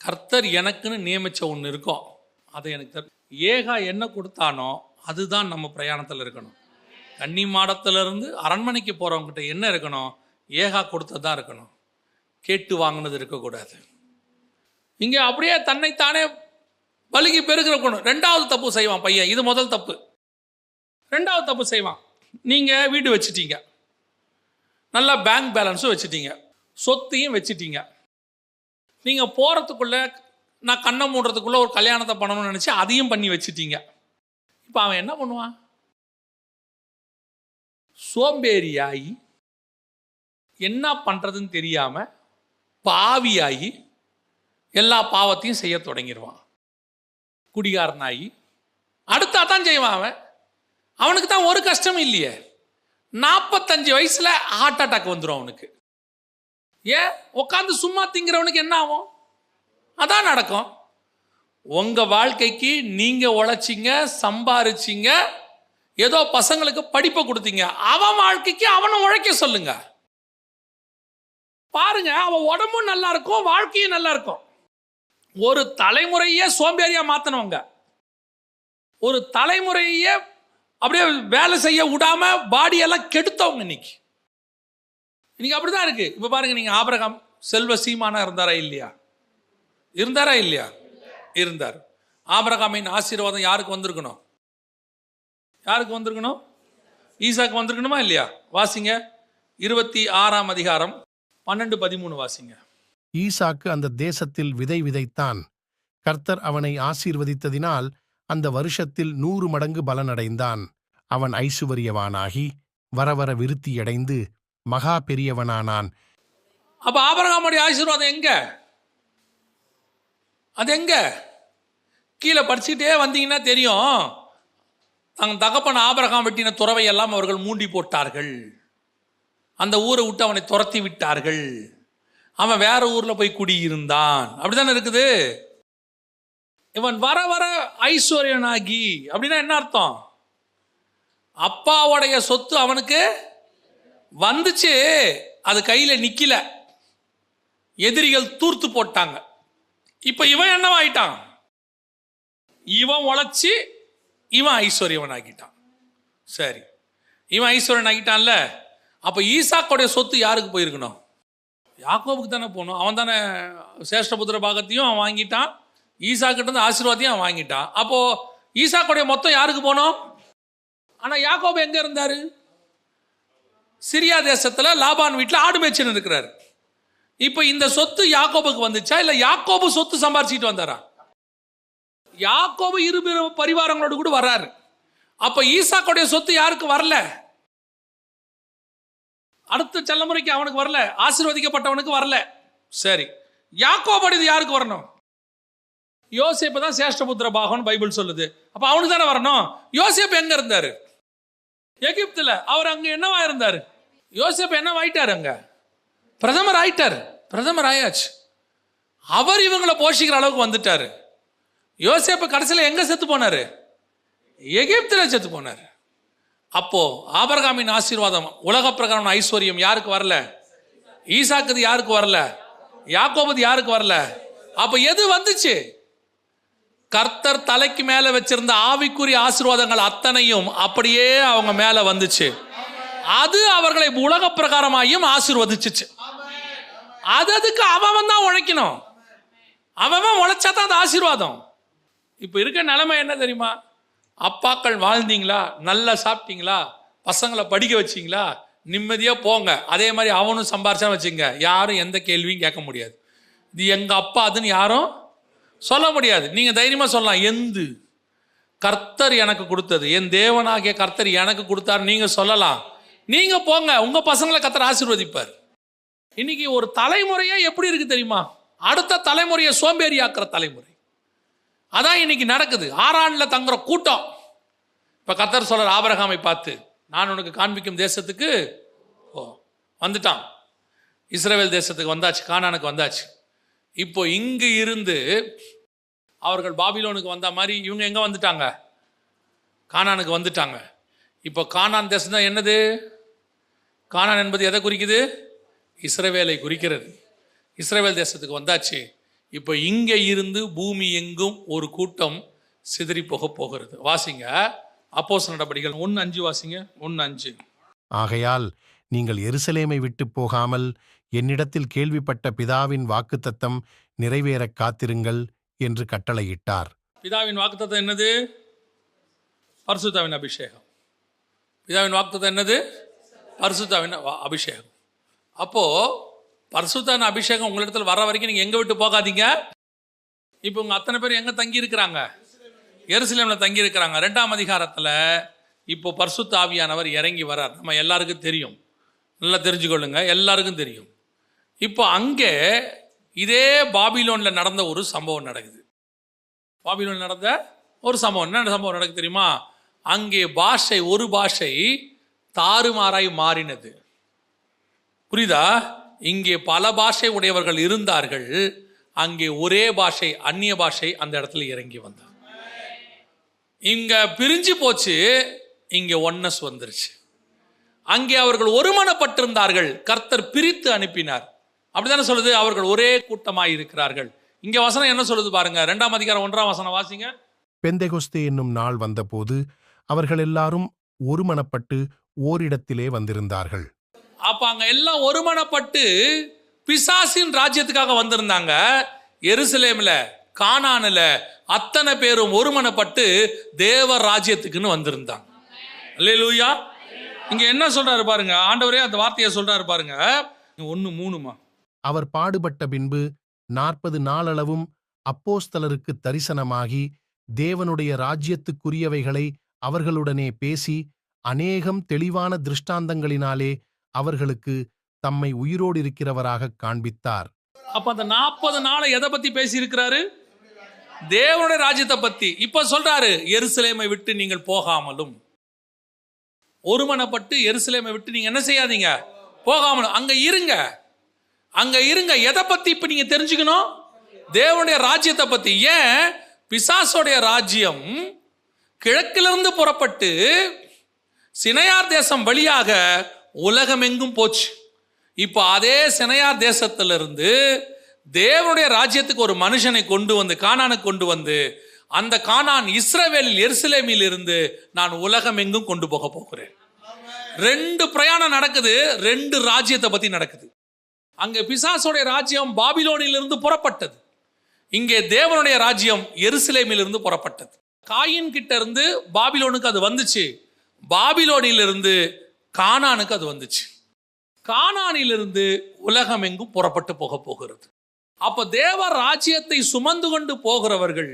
[SPEAKER 1] கர்த்தர் எனக்குன்னு நியமிச்ச ஒன்று இருக்கும், அதை எனக்கு ஏகா என்ன கொடுத்தானோ அதுதான் நம்ம பிரயாணத்தில் இருக்கணும். கன்னி மாடத்திலிருந்து அரண்மனைக்கு போகிறவங்ககிட்ட என்ன இருக்கணும்? ஏகா கொடுத்ததான் இருக்கணும், கேட்டு வாங்கினது இருக்கக்கூடாது. இங்கே அப்படியே தன்னைத்தானே பலுகி பெருகிற குணம். 2வது தப்பு செய்வான் பையன். இது முதல் தப்பு. 2வது தப்பு செய்வான். நீங்கள் வீடு வச்சுட்டீங்க, நல்லா பேங்க் பேலன்ஸும் வச்சுட்டீங்க, சொத்தையும் வச்சுட்டீங்க. நீங்கள் போகிறதுக்குள்ள, நான் கண்ணை மூடுறதுக்குள்ள ஒரு கல்யாணத்தை பண்ணணும்னு நினச்சி அதையும் பண்ணி வச்சுட்டீங்க. இப்போ அவன் என்ன பண்ணுவான்? சோம்பேறியாகி, என்ன பண்ணுறதுன்னு தெரியாமல் பாவியாகி எல்லா பாவத்தையும் செய்ய தொடங்கிடுவான். குடிகாரனாகி அடுத்தா தான் செய்வான். அவனுக்கு தான் ஒரு கஷ்டம் இல்லையே. 45 வயசுல ஹார்ட் அட்டாக் வந்துடும் அவனுக்கு. ஏன்? உட்காந்து சும்மா திங்கிறவனுக்கு என்ன ஆகும்? அதான் நடக்கும். உங்க வாழ்க்கைக்கு நீங்க உழைச்சிங்க, சம்பாரிச்சிங்க, ஏதோ பசங்களுக்கு படிப்பை கொடுத்தீங்க, அவன் வாழ்க்கைக்கு அவனை உழைக்க சொல்லுங்க. பாருங்க, அவன் உடம்பும் நல்லா இருக்கும், வாழ்க்கையும் நல்லா இருக்கும். ஒரு தலைமுறையே சோம்பேறியா மாத்தனவங்க, ஒரு தலைமுறையே அப்படியே வேலை செய்ய விடாம பாடியெல்லாம் கெடுத்தவங்க இன்னைக்கு அப்படிதான் இருக்கு. இப்ப பாருங்க, நீங்க ஆபிரகாம் செல்வ சீமானா இருந்தாரா இல்லையா? இருந்தாரா இல்லையா? இருந்தார். ஆபிரகாமின் ஆசீர்வாதம் யாருக்கு வந்திருக்கணும்? யாருக்கு வந்திருக்கணும்? ஈசாக்கு வந்திருக்கணுமா இல்லையா? வாசிங்க 26ஆம் அதிகாரம் 12-13 வாசிங்க.
[SPEAKER 2] ஈசாக்கு அந்த தேசத்தில் விதை விதைத்தான். கர்த்தர் அவனை ஆசீர்வதித்ததினால் அந்த வருஷத்தில் 100 மடங்கு பலனடைந்தான். அவன் ஐசுவரியவானாகி வரவர விருத்தியடைந்து மகா பெரியவனானான்.
[SPEAKER 1] அப்ப ஆபிரகாமுடைய ஆசீர்வாதம் எங்க? அது எங்க? கீழே படிச்சுட்டே வந்தீங்கன்னா தெரியும். தன் தகப்பன் ஆபிரகாம் வெட்டின துறவை எல்லாம் அவர்கள் மூண்டி போட்டார்கள். அந்த ஊரை விட்டு அவனை துரத்தி விட்டார்கள். அவன் வேற ஊர்ல போய் குடியிருந்தான். அப்படித்தானே இருக்குது. இவன் வர வர ஐஸ்வர்யனாகி, அப்படின்னா என்ன அர்த்தம்? அப்பாவுடைய சொத்து அவனுக்கு வந்துச்சு, அது கையில நிக்கல, எதிரிகள் தூர்த்து போட்டாங்க. இப்ப இவன் என்னவாயிட்டான்? இவன் உழைச்சி இவன் ஐஸ்வர்யவன் ஆகிட்டான். சரி, இவன் ஐஸ்வர்யன் ஆகிட்டான்ல, அப்ப ஈசாக்குடைய சொத்து யாருக்கு போயிருக்கணும்? யாக்கோபுக்கு தானே போகணும். அவன் தானே சேஷ்டபுத்திர பாகத்தையும் அவன் வாங்கிட்டான், ஈசாக்கிட்ட இருந்து ஆசீர்வாதையும் அவன் வாங்கிட்டான். அப்போ ஈசாக்குடைய மொத்தம் யாருக்கு போனோம்? ஆனா யாக்கோபு எங்க இருந்தாரு? சிரியா தேசத்துல லாபான் வீட்டுல ஆடு மேய்ச்சல் இருக்கிறாரு. இப்ப இந்த சொத்து யாக்கோபுக்கு வந்துச்சா இல்ல யாக்கோபு சொத்து சம்பாரிச்சிட்டு வந்தாரா? யாக்கோபு இரு பரிவாரங்களோடு கூட வர்றாரு. அப்ப ஈசாக்குடைய சொத்து யாருக்கு வரல? அடுத்த தலைமுறைக்கு அவனுக்கு வரல, ஆசீர்வதிக்கப்பட்டவனுக்கு வரல. சரி, யாக்கோபுடையது யாருக்கு வரணும்? யோசேப்பு தான் சேஷ்டபுத்திர பாகம் பைபிள் சொல்லுது. அப்ப அவனுக்கு தானே வரணும். யோசேப்பு எங்க இருந்தாரு? எகிப்துல. அவர் அங்க என்னவா இருந்தாரு? யோசேப்பு என்னவாயிட்டாரு? அங்க பிரதமர் ஆயிட்டாரு. பிரதமர் ஆயாச்சு. அவர் இவங்களை போஷிக்கிற அளவுக்கு வந்துட்டாரு. யோசேப்பு கடைசியில் எங்க செத்து போனாரு? எகிப்துல செத்து போனாரு. அப்போ ஆபிரகாமின் ஆசீர்வாதம், உலக பிரகாரம் ஐஸ்வர்யம் யாருக்கு வரல? ஈசாக்குது யாருக்கு வரல? யாக்கோபுது யாருக்கு வரல? அப்ப எது வந்துச்சு? கர்த்தர் தலைக்கு மேல வச்சிருந்த ஆவிக்குரிய ஆசீர்வாதங்கள் அத்தனையும் அப்படியே அவங்க மேல வந்துச்சு. அது அவர்களை உலக பிரகாரமாயும் ஆசீர்வதிச்சுச்சு. அதுக்கு அவன் தான் உழைக்கணும். அவன் உழைச்சா தான் அது ஆசீர்வாதம். இப்ப இருக்க நிலைமை என்ன தெரியுமா? அப்பாக்கள் வாழ்ந்தீங்களா, நல்லா சாப்பிட்டீங்களா, பசங்களை படிக்க வச்சிங்களா, நிம்மதியா போங்க. அதே மாதிரி அவனும் சம்பாரிச்சா வச்சுங்க, யாரும் எந்த கேள்வியும் கேட்க முடியாது. இது எங்க அப்பா அதுன்னு யாரும் சொல்ல முடியாது. நீங்க தைரியமா சொல்லலாம், எந்து கர்த்தர் எனக்கு கொடுத்தது, என் தேவனாகிய கர்த்தர் எனக்கு கொடுத்தாரு நீங்க சொல்லலாம். நீங்க போங்க, உங்க பசங்களை கர்த்தர் ஆசீர்வதிப்பார். இன்னைக்கு ஒரு தலைமுறையே எப்படி இருக்கு தெரியுமா? அடுத்த தலைமுறையை சோம்பேறியாக்குற தலைமுறை. அதான் இன்னைக்கு நடக்குது. ஆரான்ல தங்குற கூட்டம். இப்ப கர்த்தர் சொல்றார் ஆபிரகாமை பார்த்து, நான் உனக்கு காண்பிக்கும் தேசத்துக்கு வந்துட்டான். இஸ்ரவேல் தேசத்துக்கு வந்தாச்சு, கானானுக்கு வந்தாச்சு. இப்போ இங்கு இருந்து அவர்கள் பாபிலோனுக்கு வந்த மாதிரி இவங்க எங்க வந்துட்டாங்க? கானானுக்கு வந்துட்டாங்க. இப்போ கானான் தேசம் தான் என்னது? கானான் என்பது எதை குறிக்குது? இஸ்ரவேலை குறிக்கிறது. இஸ்ரவேல் தேசத்துக்கு வந்தாச்சு. இப்போ இங்கே இருந்து பூமி எங்கும் ஒரு கூட்டம் சிதறி போகிறது. வாசிங்க அப்போஸ்தலர் நடபடிகள் 1:5 வாசிங்க. 1:5.
[SPEAKER 2] ஆகையால் நீங்கள் எருசலேமை விட்டு போகாமல் என்னிடத்தில் கேள்விப்பட்ட பிதாவின் வாக்குத்தத்தம் நிறைவேறக் காத்திருங்கள் என்று கட்டளையிட்டார்.
[SPEAKER 1] பிதாவின் வாக்குத்தத்தம் என்னது? பரிசுத்தாவின் அபிஷேகம். பிதாவின் வாக்குத்தத்தம் என்னது? பரிசுத்தாவின் அபிஷேகம். அப்போ பரிசுத்தாவின் அபிஷேகம் உங்களிடத்தில் வர வரைக்கும் நீங்க எங்க விட்டு போகாதீங்க. இப்போ உங்க அத்தனை பேர் எங்க தங்கி இருக்கிறாங்க? எருசலேம்ல தங்கி இருக்கிறாங்க. 2ஆம் அதிகாரத்துல இப்போ பரிசுத்த ஆவியானவர் இறங்கி வரார். நம்ம எல்லாருக்கும் தெரியும், நல்லா தெரிஞ்சுக்கொள்ளுங்க, எல்லாருக்கும் தெரியும். இப்போ அங்கே இதே பாபிலோன்ல நடந்த ஒரு சம்பவம் நடக்குது. பாபிலோன்ல நடந்த ஒரு சம்பவம். என்ன சம்பவம் நடக்குது தெரியுமா? அங்கே பாஷை, ஒரு பாஷை தாறுமாறாய் மாறினது. புரியுதா? இங்கே பல பாஷை உடையவர்கள் இருந்தார்கள், அங்கே ஒரே பாஷை, அந்நிய பாஷை அந்த இடத்துல இறங்கி வந்தார். இங்க பிரிஞ்சு போச்சு, இங்க ஒன்னஸ் வந்துருச்சு. அங்கே அவர்கள் ஒருமனப்பட்டிருந்தார்கள், கர்த்தர் பிரித்து அனுப்பினார். அப்படித்தானே சொல்லுது? அவர்கள் ஒரே கூட்டமாய் இருக்கிறார்கள். இங்க வசனம் என்ன சொல்லுது பாருங்க. 2ஆம் அதிகாரம் 1ஆம் வசனம் வாசிங்க.
[SPEAKER 2] பெந்தெகொஸ்தே என்னும் நாள் வந்தபோது அவர்கள் எல்லாரும் ஒருமனப்பட்டு ஓரிடத்திலே வந்திருந்தார்கள்.
[SPEAKER 1] அப்ப அங்க எல்லாம் ஒருமனப்பட்டு பிசாசின் ராஜ்யத்துக்காக வந்திருந்தாங்க. எருசலேம்ல, கானான்ல அத்தனை பேரும் ஒருமனப்பட்டு தேவ ராஜ்யத்துக்குன்னு வந்திருந்தாங்க. அல்லேலூயா. இங்க என்ன சொல்றாரு பாருங்க, ஆண்டவரே அந்த வார்த்தையை சொல்றாரு பாருங்க. 1:3.
[SPEAKER 2] அவர் பாடுபட்ட பின்பு 40 நாளளவும் அப்போஸ்தலருக்கு தரிசனமாகி தேவனுடைய ராஜ்யத்துக்குரியவைகளை அவர்களுடனே பேசி அநேகம் தெளிவான திருஷ்டாந்தங்களினாலே அவர்களுக்கு தம்மை உயிரோடு இருக்கிறவராக காண்பித்தார்.
[SPEAKER 1] அப்ப அந்த 40 நாளை எதை பத்தி பேசி இருக்கிறாரு? தேவனுடைய ராஜ்யத்தை பத்தி. இப்ப சொல்றாரு, எருசலேமை விட்டு நீங்கள் போகாமலும். ஒருமனப்பட்டு எருசலேமை விட்டு நீங்க என்ன செய்யாதீங்க? போகாமலும் அங்க இருங்க, அங்க இருங்க. எதை பத்தி இப்ப நீங்க தெரிஞ்சுக்கணும்? தேவனுடைய ராஜ்யத்தை பத்தி. ஏன்? பிசாசோடைய ராஜ்யம் கிழக்கிலிருந்து புறப்பட்டு சினையார் தேசம் வழியாக உலகமெங்கும் போச்சு. இப்போ அதே சினையார் தேசத்திலிருந்து தேவனுடைய ராஜ்யத்துக்கு ஒரு மனுஷனை கொண்டு வந்து, கானானுக்கு கொண்டு வந்து, அந்த கானான் இஸ்ரவேலில் எருசலேமில் இருந்து நான் உலகமெங்கும் கொண்டு போக போகிறேன். 2 பிரயாணம் நடக்குது, 2 ராஜ்யத்தை பத்தி நடக்குது. அங்கே பிசாசோடைய ராஜ்யம் பாபிலோனிலிருந்து புறப்பட்டது, இங்கே தேவனுடைய ராஜ்யம் எருசலேமில் இருந்து புறப்பட்டது. காயின் கிட்ட இருந்து பாபிலோனுக்கு அது வந்துச்சு. பாபிலோனிலிருந்து கானானுக்கு அது வந்துச்சு. கானானிலிருந்து உலகம் எங்கும் புறப்பட்டு போகிறது. அப்ப தேவ ராஜ்யத்தை சுமந்து கொண்டு போகிறவர்கள்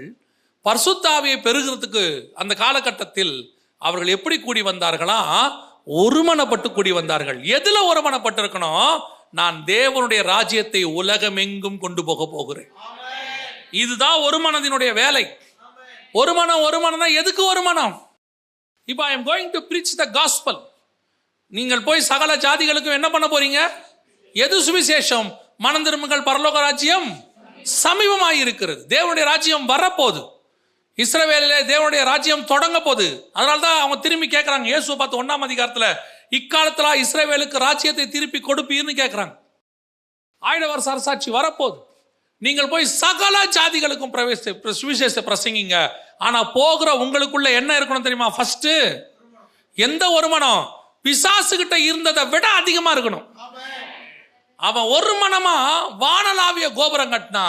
[SPEAKER 1] பரிசுத்தாவியை பெறுகிறதுக்கு அந்த காலகட்டத்தில் அவர்கள் எப்படி கூடி வந்தார்களா? ஒருமனப்பட்டு கூடி வந்தார்கள். எதுல ஒருமனப்பட்டு இருக்கணும்? நான் தேவனுடைய ராஜ்யத்தை உலகம் எங்கும் கொண்டு போகிறேன். இதுதான் ஒரு மனதினுடைய வேலை. ஒரு மனம் எதுக்கு ஒரு மனம்? இப்போ I am going to preach the gospel. நீங்கள் போய் சகல ஜாதிகளுக்கும் என்ன பண்ண போறீங்க? எது சுவிசேஷம்? மனம் திரும்புங்கள், பரலோக ராஜ்யம் சமீபமாய் இருக்கிறது. தேவனுடைய ராஜ்யம் வரப்போகுது. இஸ்ரவேலிலே தேவனுடைய ராஜ்யம் தொடங்க போகுது. அதனால தான் அவங்க திரும்பி கேட்கறாங்க, இயேசுவை பார்த்து 1ஆம் அதிகாரத்தில், இக்காலத்துல இஸ்ரவேலுக்கு ராஜ்யத்தை திருப்பி கொடுப்பீர்னு கேட்கறாங்க. 1000 வருஷ அரசாட்சி வரப்போகுது. நீங்கள் போய் சகல ஜாதிகளுக்கும் சுவிசேஷ பிரசங்கிங்க. ஆனா போகிற உங்களுக்குள்ள என்ன இருக்கணும் தெரியுமா? ஃபர்ஸ்ட் எந்த ஒரு மனம்? பிசாசு கிட்ட இருந்ததை விட அதிகமா இருக்கணும். அவன் ஒரு மனமா வானலாவிய கோபுரம் கட்டினா,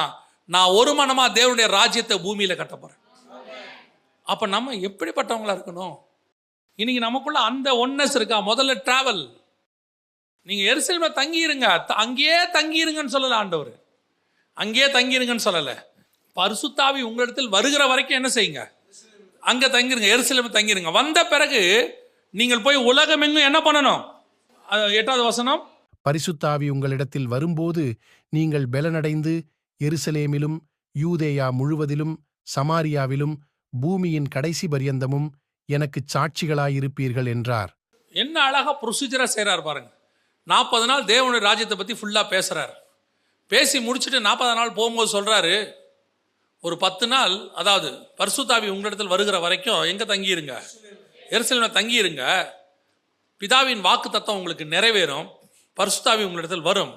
[SPEAKER 1] நான் ஒரு மனமா தேவனுடைய ராஜ்யத்தை பூமியில கட்ட போறேன். அப்ப நம்ம எப்படிப்பட்டவங்களா இருக்கணும்? இன்னைக்கு நமக்குள்ள அந்த ஒன்னஸ் இருக்கா? முதல்ல டிராவல். நீங்க எருசலேம்ல தங்கியிருங்க, அங்கேயே தங்கியிருங்கன்னு சொல்லல ஆண்டவர். அங்கேயே தங்கிருங்கன்னு சொல்லல. பரிசுத்தாவி உங்களிடத்தில் வருகிற வரைக்கும் என்ன செய்யுங்க? அங்க தங்கிருங்க, எருசலேம் தங்கிருங்க. வந்த பிறகு நீங்கள் போய் உலகம் எங்கும் என்ன பண்ணணும்? 8வது வசனம்,
[SPEAKER 2] பரிசுத்தாவி உங்களிடத்தில் வரும்போது நீங்கள் பெலனடைந்து எருசலேமிலும் யூதேயா முழுவதிலும் சமாரியாவிலும் பூமியின் கடைசி பரியந்தமும் எனக்கு சாட்சிகளாயிருப்பீர்கள் என்றார்.
[SPEAKER 1] என்ன அழகா ப்ரொசீஜரா செய்றார் பாருங்க. 40 நாள் தேவனுடைய ராஜ்யத்தை பத்தி ஃபுல்லா பேசுறாரு. பேசி முடிச்சுட்டு 40 நாள் போகும்போது சொல்றாரு, ஒரு 10 நாள், அதாவது பரிசுத்தாவி உங்களிடத்தில் வருகிற வரைக்கும் எங்க தங்கியிருங்க? எருசலேம்ல தங்கியிருங்க. பிதாவின் வாக்கு தத்தம் உங்களுக்கு நிறைவேறும். பரிசுத்தாவி உங்களிடத்தில் வரும்.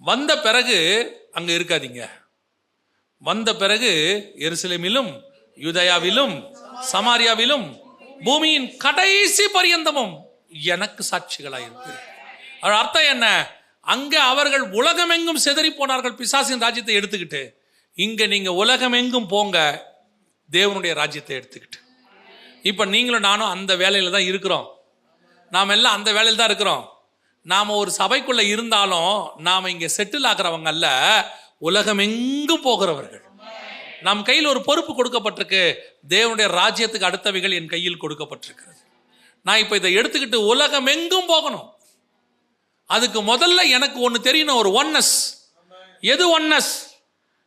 [SPEAKER 1] வந்த பிறகு அங்க இருக்காதீங்க. வந்த பிறகு எருசலேமிலும் யூதேயாவிலும் சமாரியாவிலும் பூமியின் கடைசி பரியந்தமும் எனக்கு சாட்சிகளாயிருப்பீர்கள். அதோட அர்த்தம் என்ன? அங்க அவர்கள் உலகமெங்கும் சிதறி போனார்கள் பிசாசின் ராஜ்யத்தை எடுத்துக்கிட்டு. இங்க நீங்க உலகமெங்கும் போங்க தேவனுடைய ராஜ்யத்தை எடுத்துக்கிட்டு. இப்ப நீங்களும் நானும் அந்த வேலையில தான் இருக்கிறோம். நாம் எல்லாம் அந்த வேலையில் தான் இருக்கிறோம். நாம ஒரு சபைக்குள்ள இருந்தாலும் நாம இங்க செட்டில் ஆகிறவங்க அல்ல, உலகமெங்கும் போகிறவர்கள். நம் கையில் ஒரு பொறுப்பு கொடுக்கப்பட்டிருக்கு. தேவனுடைய ராஜ்யத்துக்கு அடுத்தவைகள் என் கையில் கொடுக்கப்பட்டிருக்கிறது. நான் இப்ப இதை எடுத்துக்கிட்டு உலகமெங்கும் போகணும். அதுக்கு முதல்ல எனக்கு ஒன்று தெரியணும், ஒரு ஒன்னஸ். எது ஒன்னஸ்?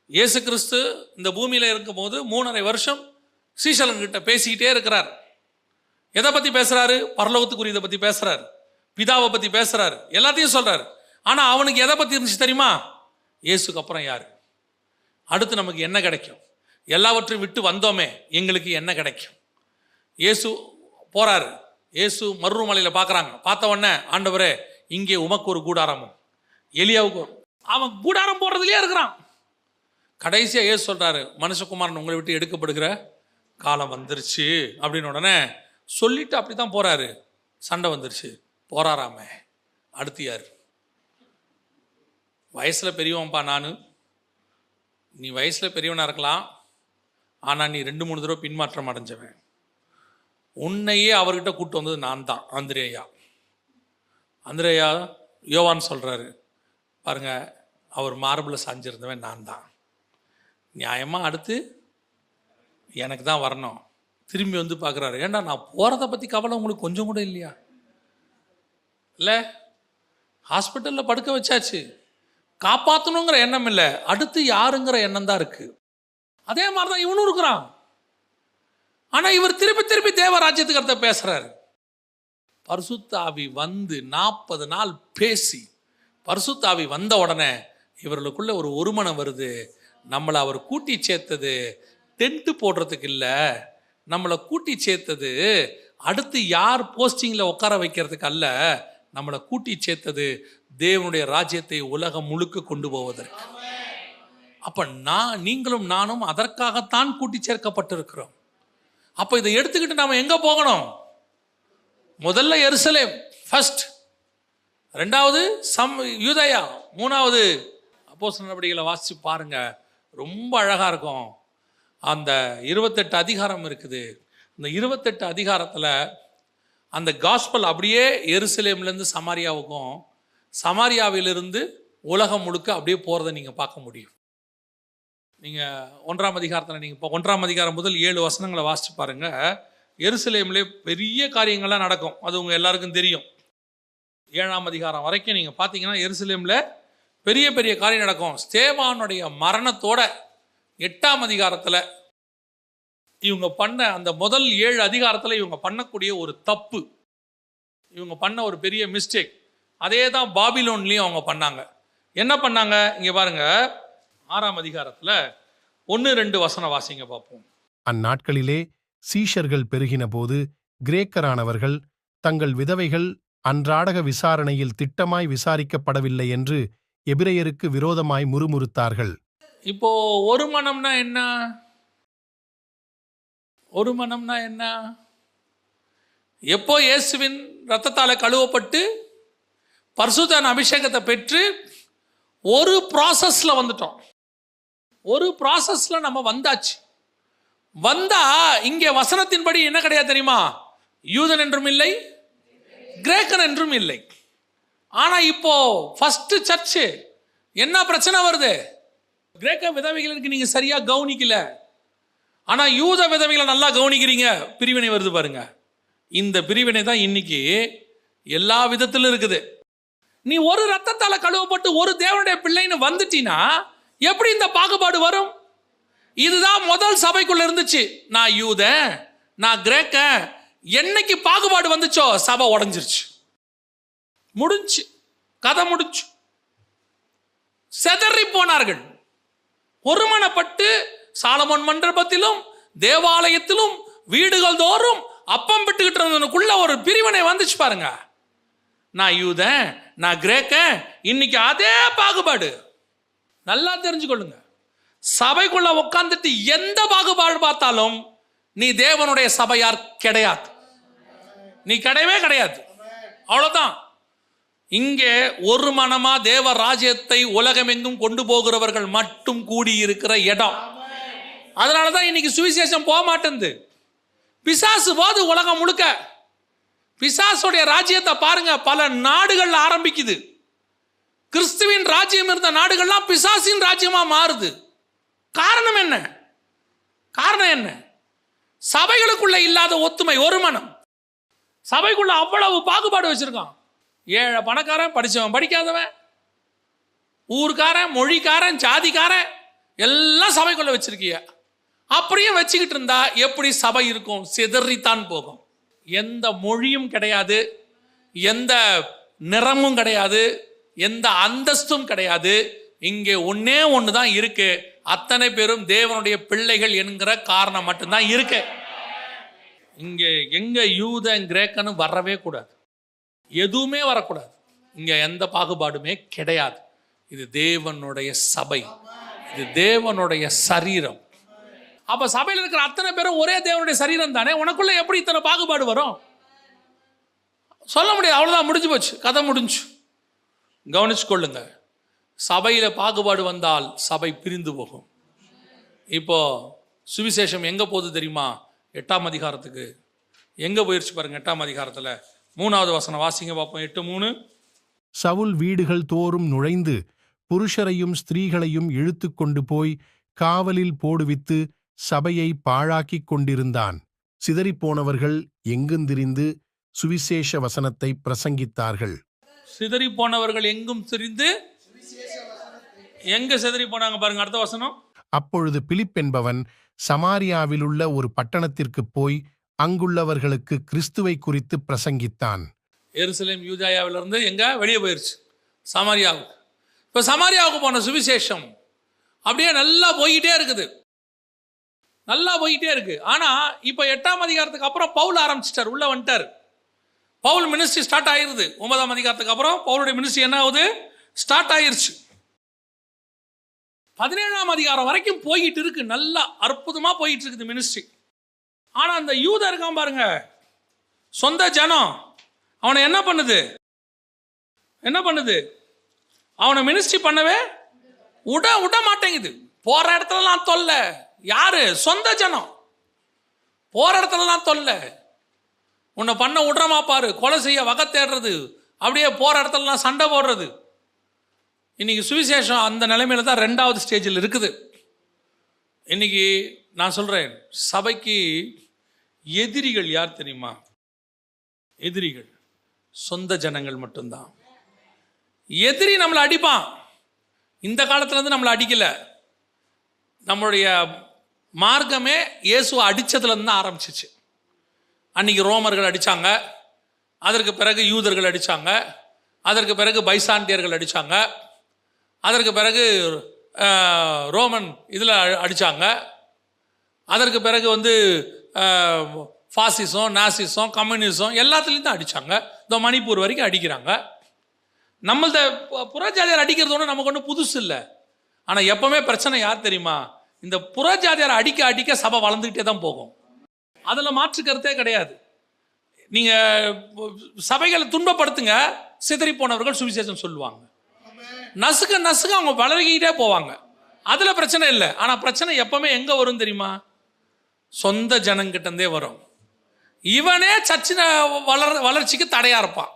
[SPEAKER 1] இயேசு கிறிஸ்து இந்த பூமியில இருக்கும் போது 3.5 வருஷம் சீஷலங்கிட்ட பேசிக்கிட்டே இருக்கிறார். எதை பத்தி பேசுறாரு? பரலோகத்துக்குரியதை பத்தி பேசுறாரு, பிதாவை பத்தி பேசுறாரு, எல்லாத்தையும் சொல்றாரு. ஆனா அவனுக்கு எதை பத்தி இருந்துச்சு தெரியுமா? இயேசுக்கு அப்புறம் யாரு? அடுத்து நமக்கு என்ன கிடைக்கும்? எல்லாவற்றையும் விட்டு வந்தோமே, எங்களுக்கு என்ன கிடைக்கும்? இயேசு போறாரு. இயேசு மருமலையில பார்க்கறாங்க. பார்த்த உடனே, ஆண்டவரே இங்கே உமக்கு ஒரு கூடாரமும் எலியாவுக்கு, அவன் கூடாரம் போடுறதுலயே இருக்கிறான். கடைசியா இயேசு சொல்றாரு, மனுஷகுமாரன் உங்களை விட்டு எடுக்கப்படுகிற காலம் வந்துருச்சு அப்படின்னு உடனே சொல்லிட்டு அப்படித்தான் போறாரு. சண்டை வந்துருச்சு, போறாராமே. அடுத்து யாரு? வயசுல பெரியவன்பா நானு, நீ வயசுல பெரியவனா இருக்கலாம், ஆனா நீ 2-3 தடவை பின்மாற்றம் அடைஞ்சவன். உன்னையே அவர்கிட்ட கூட்டு வந்தது நான் தான், அந்திரேயா. யோவான் சொல்றாரு பாருங்க, அவர் மார்பில் சாஞ்சிருந்தவன் நான் தான். நியாயமா அடுத்து எனக்கு தான் வரணும். திரும்பி வந்து பார்க்குறாரு, ஏண்டா நான் போகிறத பற்றி கவலை உங்களுக்கு கொஞ்சம் கூட இல்லையா? இல்லை, ஹாஸ்பிட்டலில் படுக்க வச்சாச்சு, காப்பாற்றணுங்கிற எண்ணம் இல்லை, அடுத்து யாருங்கிற எண்ணம் தான் இருக்கு. அதே மாதிரி தான் இவனும் இருக்கிறான். ஆனால் இவர் திருப்பி திருப்பி தேவராஜ்யத்துக்கு அடுத்த பேசுறாரு. பரிசுத்தாவி வந்து 40 நாள் பேசி, பரிசுத்தாவி வந்த உடனே இவர்களுக்குள்ள ஒரு ஒருமனம் வருது. நம்மளை அவர் கூட்டி சேர்த்தது டென்ட் போடுறதுக்கு இல்லை, நம்மளை கூட்டி சேர்த்தது அடுத்து யார் போஸ்டிங்கில் உட்கார வைக்கிறதுக்கு அல்ல, நம்மளை கூட்டி சேர்த்தது தேவனுடைய ராஜ்யத்தை உலகம் முழுக்க கொண்டு போவதற்கு. அப்ப நீங்களும் நானும் அதற்காகத்தான் கூட்டி சேர்க்கப்பட்டிருக்கிறோம். அப்ப இதை எடுத்துக்கிட்டு நாம எங்க போகணும்? முதல்ல எருசலேம் ஃபர்ஸ்ட், 2வது யூதேயா, 3வது அப்போஸ்தலர் நடவடிக்கைகளை வாசிச்சு பாருங்க, ரொம்ப அழகா இருக்கும். அந்த 28 அதிகாரம் இருக்குது. இந்த 28 அதிகாரத்தில் அந்த காஸ்பல் அப்படியே எருசலேம்லேருந்து சமாரியாவுக்கும், சமாரியாவிலிருந்து உலகம் முழுக்க அப்படியே போகிறத நீங்கள் பார்க்க முடியும். நீங்கள் 1ஆம் அதிகாரத்தில் நீங்கள் இப்போ 1ஆம் அதிகாரம் முதல் 7 வசனங்களை வாசித்து பாருங்கள். எருசலேம்லே பெரிய காரியங்கள்லாம் நடக்கும், அது உங்கள் எல்லாருக்கும் தெரியும். 7ஆம் அதிகாரம் வரைக்கும் நீங்கள் பார்த்தீங்கன்னா எருசலேமில் பெரிய பெரிய காரியம் நடக்கும். ஸ்தேவானுடைய மரணத்தோட 8ஆம் அதிகாரத்தில் இவங்க பண்ண அந்த முதல் 7 அதிகாரத்தில் இவங்க பண்ணக்கூடிய ஒரு தப்பு, இவங்க பண்ண ஒரு பெரிய மிஸ்டேக், அதே தான் பாபிலோன்லேயும் அவங்க பண்ணாங்க. என்ன பண்ணாங்க? இங்கே பாருங்க, 6ஆம் அதிகாரத்தில் 1-2 வசனம் வாசிங்க பார்ப்போம்.
[SPEAKER 2] அந்நாட்களிலே சீஷர்கள் பெருகின போது கிரேக்கரானவர்கள் தங்கள் விதவைகள் அன்றாடக விசாரணையில் திட்டமாய் விசாரிக்கப்படவில்லை என்று எபிரெயருக்கு விரோதமாய் முறுமுறுத்தார்கள்.
[SPEAKER 1] இப்போ ஒரு மனம்னா என்ன? ஒரு மனம்னா என்ன? எப்போ இயேசுவின் இரத்தத்தால் கழுவப்பட்டு பரிசுத்த அபிஷேகத்தை பெற்று ஒரு ப்ராசஸ்ல வந்துட்டோம். ஒரு ப்ராசஸ்ல நம்ம வந்தாச்சு. வந்தா இங்கே வசனத்தின்படி என்ன கிடையாது தெரியுமா? யூதன் என்றும் இல்லை, கிரேக்கன் என்றும் இல்லை. ஆனா இப்போ ஃபர்ஸ்ட் சர்ச் என்ன பிரச்சனை வருது? கிரேக்க விதவைகளுக்கு நீங்க சரியா கவனிக்கல, ஆனா யூத விதவைகளை நல்லா கவனிக்கிறீங்க. பிரிவினை வருது பாருங்க. இந்த பிரிவினை தான் இன்னைக்கு எல்லா விதத்திலும் இருக்குது. நீ ஒரு ரத்தத்தால கழுவப்பட்டு ஒரு தேவனுடைய பிள்ளைன்னு வந்துட்டீனா எப்படி இந்த பாகுபாடு வரும்? இதுதான் முதல் சபைக்குள்ள இருந்துச்சு. நான் யூதன், நான் கிரேக்கன். என்னைக்கு பாகுபாடு வந்துச்சோ சபை உடைஞ்சிருச்சு, முடிஞ்சு, கதை முடிஞ்சு. செதறி போனார்கள். ஒருமனப்பட்டு சாலமோன் மண்டபத்திலும் தேவாலயத்திலும் வீடுகள் தோறும் அப்பம் பெற்றுக்கிட்டு இருந்ததுக்குள்ள ஒரு பிரிவினை வந்துச்சு பாருங்க. நான் யூதன், நான் கிரேக்கன். இன்னைக்கு அதே பாகுபாடு. நல்லா தெரிஞ்சுக்கொள்ளுங்க. சபைக்குள்ள உட்கார்ந்துட்டு எந்த பாகுபாடு பார்த்தாலும் நீ தேவனுடைய சபையார் கிடையாது, நீ கிடையவே கிடையாது. அவ்வளவுதான். இங்கே ஒரு மனமா தேவ ராஜ்யத்தை உலகமெங்கும் கொண்டு போகிறவர்கள் மட்டும் கூடியிருக்கிற இடம். அதனாலதான் இன்னைக்கு சுவிசேஷம் போக மாட்டேங்குது. பிசாசு போது உலகம் முழுக்க. பிசாசுடைய ராஜ்யத்தை பாருங்க, பல நாடுகள் ஆரம்பிக்குது. கிறிஸ்துவின் ராஜ்யம் இருந்த நாடுகள்லாம் பிசாசின் ராஜ்யமா மாறுது. காரணம் என்ன? காரணம் என்ன? சபைகளுக்குள்ள இல்லாத ஒத்துமை, ஒரு மனம். சபைக்குள்ள அவ்வளவு பாகுபாடு வச்சிருக்கான். ஏழை பணக்காரன், படிச்சவன் படிக்காதவன், ஊர்க்காரன், மொழிக்காரன், ஜாதிக்காரன் எல்லாம் சபைக்குள்ள வச்சிருக்கிய. அப்படியே வச்சுக்கிட்டு இருந்தா எப்படி சபை இருக்கும்? சிதறித்தான் போகும். எந்த மொழியும் கிடையாது, எந்த நிறமும் கிடையாது, எந்த அந்தஸ்தும் கிடையாது. இங்கே ஒன்னே ஒண்ணுதான் இருக்கு. அத்தனை பேரும் தேவனுடைய பிள்ளைகள் என்கிற காரணம் மட்டும்தான் இருக்கு. இங்கே எங்க யூதன் கிரேக்கனும் வரவே கூடாது, எதுவுமே வரக்கூடாது. இங்க எந்த பாகுபாடுமே கிடையாது. இது தேவனுடைய சபை, இது தேவனுடைய சரீரம். அப்ப சபையில் இருக்கிற அத்தனை பேரும் ஒரே தேவனுடைய சரீரம் தானே. உனக்குள்ள எப்படி இத்தனை பாகுபாடு வரும்? சொல்ல முடியாது. அவ்வளவுதான், முடிஞ்சு போச்சு, கதை முடிஞ்சு. கவனிச்சு கொள்ளுங்க. சபையில பாகுபாடு வந்தால் சபை பிரிந்து போகும். இப்போ சுவிசேஷம் எங்க போகுது தெரியுமா? 8ஆம் அதிகாரத்துக்கு எங்க போயிருச்சு பாருங்க. 8ஆம் அதிகாரத்துல 3வது வசனம் வாசிங்க பார்ப்போம். 8:3.
[SPEAKER 2] சவுல் வீடுகள் தோறும் நுழைந்து புருஷரையும் ஸ்திரீகளையும் இழுத்து கொண்டு போய் காவலில் போடுவித்து சபையை பாழாக்கிக் கொண்டிருந்தான். சிதறிப்போனவர்கள் எங்குந்திரிந்து சுவிசேஷ வசனத்தை பிரசங்கித்தார்கள்.
[SPEAKER 1] சிதறி போனவர்கள் எங்கும் திரிந்து, எங்க சிதறி போனாங்க பாருங்க அடுத்த வசனம்.
[SPEAKER 2] அப்பொழுது பிலிப் என்பவன் சமாரியாவிலுள்ள ஒரு பட்டணத்திற்கு போய் அங்குள்ளவர்களுக்கு கிறிஸ்துவை குறித்து பிரசங்கித்தான்.
[SPEAKER 1] எருசலேம் யூதாயாவிலிருந்து எங்க வெளியே போயிருச்சு, சமாரியாவுக்கு. இப்போ சமாரியாவுக்கு போன சுவிசேஷம் அப்படியே நல்லா போயிட்டே இருக்குது, நல்லா போயிட்டே இருக்கு. ஆனா இப்போ 8ஆம் அதிகாரத்துக்கு அப்புறம் பவுல் ஆரம்பிச்சிட்டார், உள்ள வந்துட்டார். பவுல் மினிஸ்ட்ரி ஸ்டார்ட் ஆயிருது. 9ஆம் அதிகாரத்துக்கு அப்புறம் பவுலுடைய மினிஸ்ட்ரி என்ன ஆகுது? ஸ்டார்ட் ஆயிருச்சு. 17ஆம் அதிகாரம் வரைக்கும் போயிட்டு இருக்கு, நல்லா அற்புதமா போயிட்டு இருக்குது மினிஸ்ட்ரி. ஆனா அந்த யூதா இருக்கான் பாருங்க, சொந்த ஜனம், அவனை என்ன பண்ணுது? என்ன பண்ணுது? அவனை மினிஸ்ட்ரி பண்ணவே விட மாட்டேங்குது. போற இடத்துலலாம் தொல்லை. யாரு? சொந்த ஜனம். போற இடத்துலலாம் தொல்லை. உன்னை பண்ண விடுறமா பாரு, கொலை செய்ய வகை தேடுறது, அப்படியே போகிற இடத்துலலாம் சண்டை போடுறது. இன்றைக்கி சுவிசேஷம் அந்த நிலைமையில தான் 2வது ஸ்டேஜில் இருக்குது. இன்றைக்கி நான் சொல்கிறேன், சபைக்கு எதிரிகள் யார் தெரியுமா? எதிரிகள் சொந்த ஜனங்கள் மட்டும்தான். எதிரி நம்மளை அடிப்பான். இந்த காலத்துலேருந்து நம்மளை அடிக்கலை. நம்மளுடைய மார்க்கமே இயேசுவை அடித்ததுலேருந்து தான் ஆரம்பிச்சிச்சு. அன்றைக்கி ரோமர்கள் அடித்தாங்க, அதற்கு பிறகு யூதர்கள் அடித்தாங்க, அதற்கு பிறகு பைசாண்டியர்கள் அடித்தாங்க, அதற்கு பிறகு ரோமன் இதில் அடித்தாங்க, அதற்கு பிறகு ஃபாசிசம், நாசிசம், கம்யூனிசம் எல்லாத்துலேயும் தான் அடித்தாங்க. இந்த மணிப்பூர் வரைக்கும் அடிக்கிறாங்க. நம்மள்த புறஜாதியார் அடிக்கிறது ஒன்று நமக்கு ஒன்றும் புதுசு இல்லை. ஆனால் எப்போவுமே பிரச்சனை யார் தெரியுமா? இந்த புறஜாதியார் அடிக்க அடிக்க சபை வளர்ந்துக்கிட்டே தான் போகும். அதில் மாற்று கருத்தே கிடையாது. நீங்கள் சபைகளை துன்பப்படுத்துங்க, சிதறி போனவர்கள் சுவிசேஷம் சொல்லுவாங்க. நசுக்க நசுக்க அவங்க வளர்கிட்டே போவாங்க. அதில் பிரச்சனை இல்லை. ஆனால் பிரச்சனை எப்பவுமே எங்கே வரும் தெரியுமா? சொந்த ஜனங்கிட்டே வரும். இவனே சர்ச்சின வளர்ச்சிக்கு தடையாக இருப்பான்.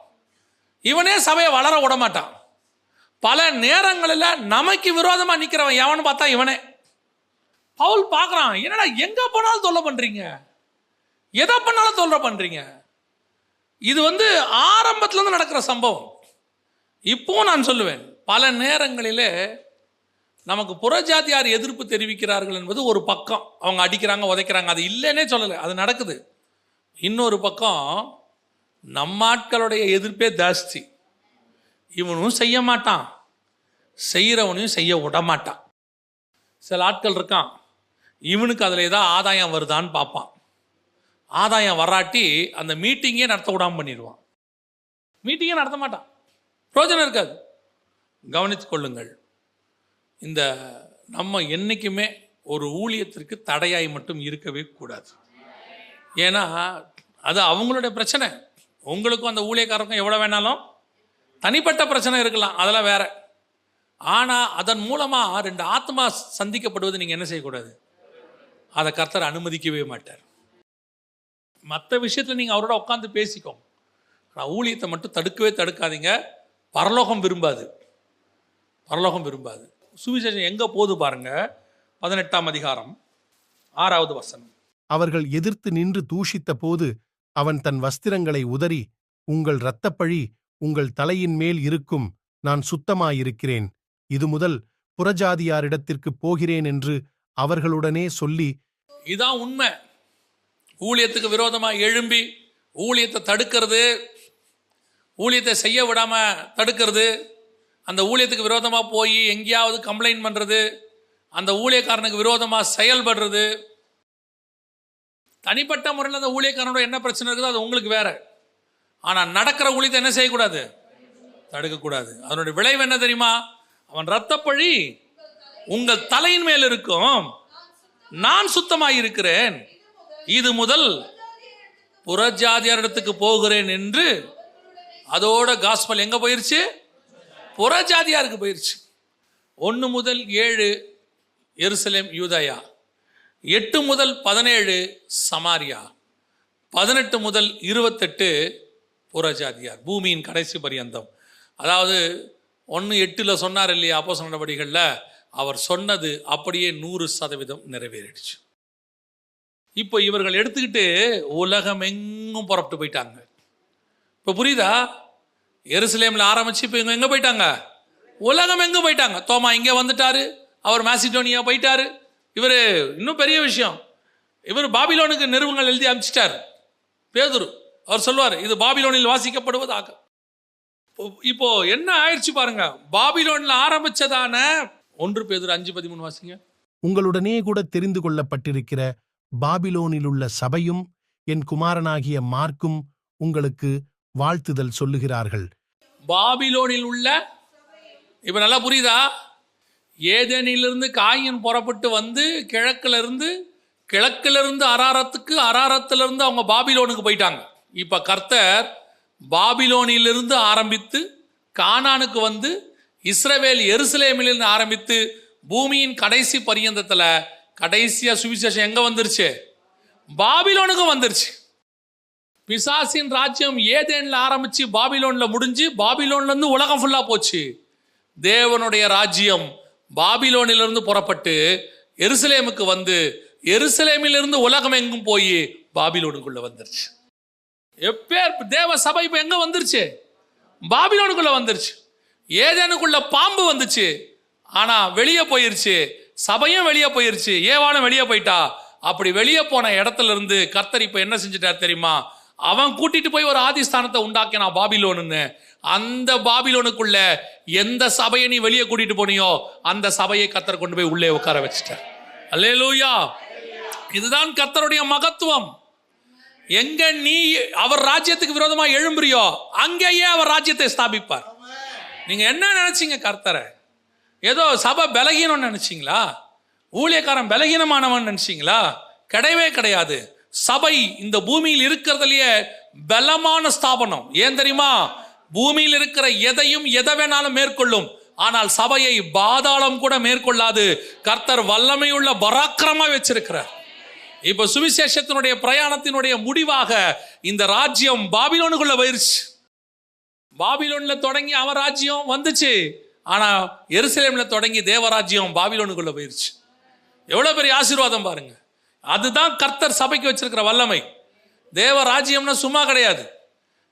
[SPEAKER 1] இவனே சபையை வளர விட மாட்டான். பல நேரங்களில் நமக்கு விரோதமாக நிற்கிறவன் எவன்னு பார்த்தா இவனே. பவுல் பார்க்குறான், என்னடா எங்கே போனாலும் தொல்லை பண்ணுறீங்க, எதை பண்ணாலும் தொல்லை பண்ணுறீங்க. இது ஆரம்பத்துலேருந்து நடக்கிற சம்பவம். இப்போவும் நான் சொல்லுவேன், பல நேரங்களிலே நமக்கு புறஜாதியார் எதிர்ப்பு தெரிவிக்கிறார்கள் என்பது ஒரு பக்கம். அவங்க அடிக்கிறாங்க, உதைக்கிறாங்க, அது இல்லைன்னே சொல்லலை, அது நடக்குது. இன்னொரு பக்கம் நம்ம ஆட்களுடைய எதிர்ப்பே ஜாஸ்தி. இவனும் செய்ய மாட்டான், செய்கிறவனையும் செய்ய விட மாட்டான். சில ஆட்கள் இருக்கான், இவனுக்கு அதில் ஏதாவது ஆதாயம் வருதான்னு பார்ப்பான். ஆதாயம் வராட்டி அந்த மீட்டிங்கே நடத்த விடாமல் பண்ணிடுவான். மீட்டிங்கே நடத்த மாட்டான், பிரயோஜனம் இருக்காது. கவனித்துக் கொள்ளுங்கள். இந்த நம்ம என்றைக்குமே ஒரு ஊழியத்திற்கு தடையாய் மட்டும் இருக்கவே கூடாது. ஏன்னா அது அவங்களுடைய பிரச்சனை. உங்களுக்கும் அந்த ஊழியக்காரருக்கும் எவ்வளோ வேணாலும் தனிப்பட்ட பிரச்சனை இருக்கலாம், அதெல்லாம் வேற. ஆனால் அதன் மூலமாக 2 ஆத்மா சந்திக்கப்படுவது நீங்கள் என்ன செய்யக்கூடாது? அதை கர்த்தர் அனுமதிக்கவே மாட்டார். மற்ற விஷயத்தில் நீங்கள் அவரோட உட்காந்து பேசிக்கோங்க. ஆனால் ஊழியத்தை மட்டும் தடுக்கவே தடுக்காதீங்க. பரலோகம் விரும்பாது, பரலோகம் விரும்பாது. சுவிசேஷம் எங்கே போது பாருங்க, 18ஆம் அதிகாரம் 6வது வசனம்.
[SPEAKER 2] அவர்கள் எதிர்த்து நின்று தூஷித்த போது அவன் தன் வஸ்திரங்களை உதறி, உங்கள் இரத்தப்பழி உங்கள் தலையின் மேல் இருக்கும், நான் சுத்தமாயிருக்கிறேன், இது முதல் புறஜாதியாரிடத்திற்கு போகிறேன் என்று அவர்களுடனே சொல்லி.
[SPEAKER 1] இதான் உண்மை. ஊழியத்துக்கு விரோதமாக எழும்பி ஊழியத்தை தடுக்கிறது, ஊழியத்தை செய்ய விடாம தடுக்கிறது, அந்த ஊழியத்துக்கு விரோதமாக போய் எங்கேயாவது கம்ப்ளைண்ட் பண்ணுறது, அந்த ஊழியக்காரனுக்கு விரோதமாக செயல்படுறது. தனிப்பட்ட முறையில் அந்த ஊழியக்காரனோட என்ன பிரச்சனை இருக்குதோ அது உங்களுக்கு வேற. ஆனால் நடக்கிற ஊழியத்தை என்ன செய்யக்கூடாது? தடுக்கக்கூடாது. அதனுடைய விளைவு என்ன தெரியுமா? அவன் இரத்தப்பழி உங்கள் தலையின் மேல் இருக்கும், நான் சுத்தமாக இருக்கிறேன், இது முதல் புறஜாதியாரிடத்துக்கு போகிறேன் என்று. அதோட காஸ்பல் எங்க போயிருச்சு? புறஜாதியாருக்கு போயிருச்சு. 1 முதல் 7 எருசலேம் யூதயா, 8 முதல் 17 சமாரியா, 18 முதல் 28 புறஜாதியார், பூமியின் கடைசி பரியந்தம். அதாவது 1:8 சொன்னார் இல்லையா அப்போஸ்தலர் நடவடிக்கைகளில், அவர் சொன்னது அப்படியே 100% நிறைவேறிடுச்சு. இப்போ இவர்கள் எடுத்துக்கிட்டு உலகம் எங்கும் புறப்பட்டு போயிட்டாங்க. இப்போ புரியுதா? எருசலேமில் ஆரம்பிச்சு இப்போ இவங்க எங்கே போயிட்டாங்க? உலகம் எங்கே போயிட்டாங்க. தோமா இங்கே வந்துட்டாரு, அவர் மாசிடோனியா போயிட்டாரு. இவர் இன்னும் பெரிய விஷயம், இவர் பாபிலோனுக்கு நிறுவனங்கள் எழுதி அனுப்பிச்சிட்டார். பேதுரு அவர் சொல்லுவார், இது பாபிலோனில் வாசிக்கப்படுவதாக. இப்போ என்ன ஆயிடுச்சு பாருங்க, பாபிலோனில் ஆரம்பிச்சதான 1 பேதுரு 5:13 வாசிங்க.
[SPEAKER 2] உங்களுடனே கூட தெரிந்து கொள்ளப்பட்டிருக்கிற பாபிலோனில் உள்ள சபையும் என் குமாரனாகிய மார்க்கும் உங்களுக்கு வாழ்த்துதல் சொல்லுகிறார்கள்.
[SPEAKER 1] பாபிலோனில் உள்ள, இப்ப நல்லா புரியுதா? ஏதேனிலிருந்து காயின் புறப்பட்டு வந்து கிழக்கிலிருந்து அராரத்துக்கு, அராரத்திலிருந்து அவங்க பாபிலோனுக்கு போயிட்டாங்க. இப்ப கர்த்தர் பாபிலோனிலிருந்து ஆரம்பித்து கானானுக்கு வந்து, இஸ்ரவேல் எருசலேமிலிருந்து ஆரம்பித்து பூமியின் கடைசி பரியந்தத்துல கடைசியா சுவிசேஷம் எங்க வந்துருச்சு? பாபிலோனுக்கும் வந்துருச்சு. பிசாசின் ராஜ்யம் ஏதேன்ல ஆரம்பிச்சு பாபிலோன்ல முடிஞ்சு பாபிலோன்ல இருந்து உலகம் ஃபுல்லா போச்சு. தேவனுடைய ராஜ்யம் பாபிலோனிலிருந்து புறப்பட்டு எருசலேமுக்கு வந்து எருசலேமிலிருந்து உலகம் எங்கும் போய் பாபிலோனுக்குள்ள வந்துருச்சு. எப்பேர் தேவ சபை இப்ப எங்க வந்துருச்சு? பாபிலோனுக்குள்ள வந்துருச்சு. ஏதேனுக்குள்ள பாம்பு வந்துச்சு, ஆனா வெளியே போயிருச்சு. சபையும் வெளியே போயிருச்சு, ஏவாளும் வெளியே போயிட்டா. அப்படி வெளியே போன இடத்துல இருந்து கர்த்தர் இப்ப என்ன செஞ்சுட்டார் தெரியுமா? அவன் கூட்டிட்டு போய் ஒரு ஆதிஸ்தானத்தை உண்டாக்கினான் பாபிலோனுன்னு. அந்த பாபிலோனுக்குள்ள எந்த சபையை நீ வெளியே கூட்டிட்டு போனியோ அந்த சபையை கர்த்தர் கொண்டு போய் உள்ளே உட்கார வச்சுட்டார். அல்லேலூயா. இதுதான் கர்த்தருடைய மகத்துவம். எங்க நீ அவர் ராஜ்யத்துக்கு விரோதமா எழும்புறியோ அங்கேயே அவர் ராஜ்யத்தை ஸ்தாபிப்பார். நீங்க என்ன நினைச்சீங்க? கர்த்தரை ஏதோ சபை பலகீனம் நினைச்சீங்களா? ஊழியக்காரன் பலகீனமானவன் நினைச்சீங்களா? கிடையவே கிடையாது. சபை இந்த பூமியில் இருக்கிறதுலயே பலமான ஸ்தாபனம். ஏன் தெரியுமா? பூமியில் இருக்கிற எதையும் எதை வேணாலும் மேற்கொள்ளும், ஆனால் சபையை பாதாளம் கூட மேற்கொள்ளாது. கர்த்தர் வல்லமையுள்ள பராக்கிரமா வச்சிருக்கிறார். இப்ப சுவிசேஷத்தினுடைய பிரயாணத்தினுடைய முடிவாக இந்த ராஜ்யம் பாபிலோனுக்குள்ள போயிருச்சு. பாபிலோன்ல தொடங்கி அவன் ராஜ்யம் வந்துச்சு, ஆனா எருசலேம்ல தொடங்கி தேவராஜ்யம் பாபிலோனுக்குள்ள போயிருச்சு. எவ்வளவு பெரிய ஆசீர்வாதம் பாருங்க. அதுதான் கர்த்தர் சபைக்கு வச்சிருக்கிற வல்லமை. தேவ ராஜ்யம்னா சும்மா கிடையாது.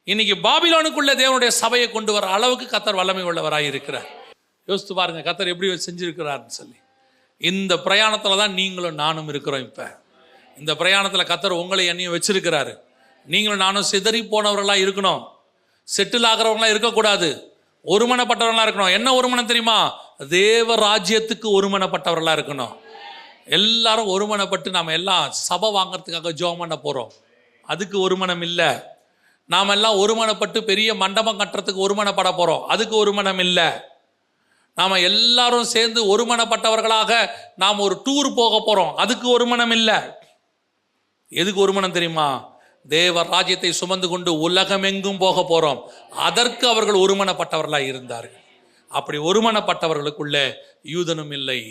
[SPEAKER 1] இன்னைக்கு பாபிலோனுக்குள்ள தேவனுடைய சபையை கொண்டு வர அளவுக்கு கர்த்தர் வல்லமை உள்ளவராய் இருக்கிறார். யோசித்து பாருங்க கர்த்தர் எப்படி செஞ்சிருக்கிறார்னு சொல்லி. இந்த பிரயாணத்துல தான் நீங்களும் நானும் இருக்கிறோம். இப்ப இந்த பிரயாணத்துல கர்த்தர் உங்களை என்னையும் வச்சிருக்கிறாரு. நீங்களும் நானும் சிதறி போனவர்களா இருக்கணும், செட்டில் ஆகிறவங்களா இருக்கக்கூடாது, ஒருமனப்பட்டவர்களா இருக்கணும். என்ன ஒருமனம் தெரியுமா? தேவ ராஜ்யத்துக்கு ஒருமனப்பட்டவர்களா இருக்கணும். எல்லாரும் ஒருமனப்பட்டு நாம எல்லாம் சபை வாங்கறதுக்காக ஜெபம் பண்ண போறோம், அதுக்கு ஒருமனம் இல்லை. நாம எல்லாம் ஒருமனப்பட்டு பெரிய மண்டபம் கட்டுறதுக்கு ஒருமனப்பட போறோம், அதுக்கு ஒருமனம் இல்லை. நாம எல்லாரும் சேர்ந்து ஒருமனப்பட்டவர்களாக நாம் ஒரு டூர் போக போறோம், அதுக்கு ஒருமனம் இல்லை. எதுக்கு ஒருமனம் தெரியுமா? தேவ ராஜ்யத்தை சுமந்து கொண்டு உலகமெங்கும் போக போறோம், அதற்கு அவர்கள் ஒருமனப்பட்டவர்களாக இருந்தார்கள். அப்படி ஒருமனப்பட்டவர்களுக்குள்ள யூதனும் இல்லை,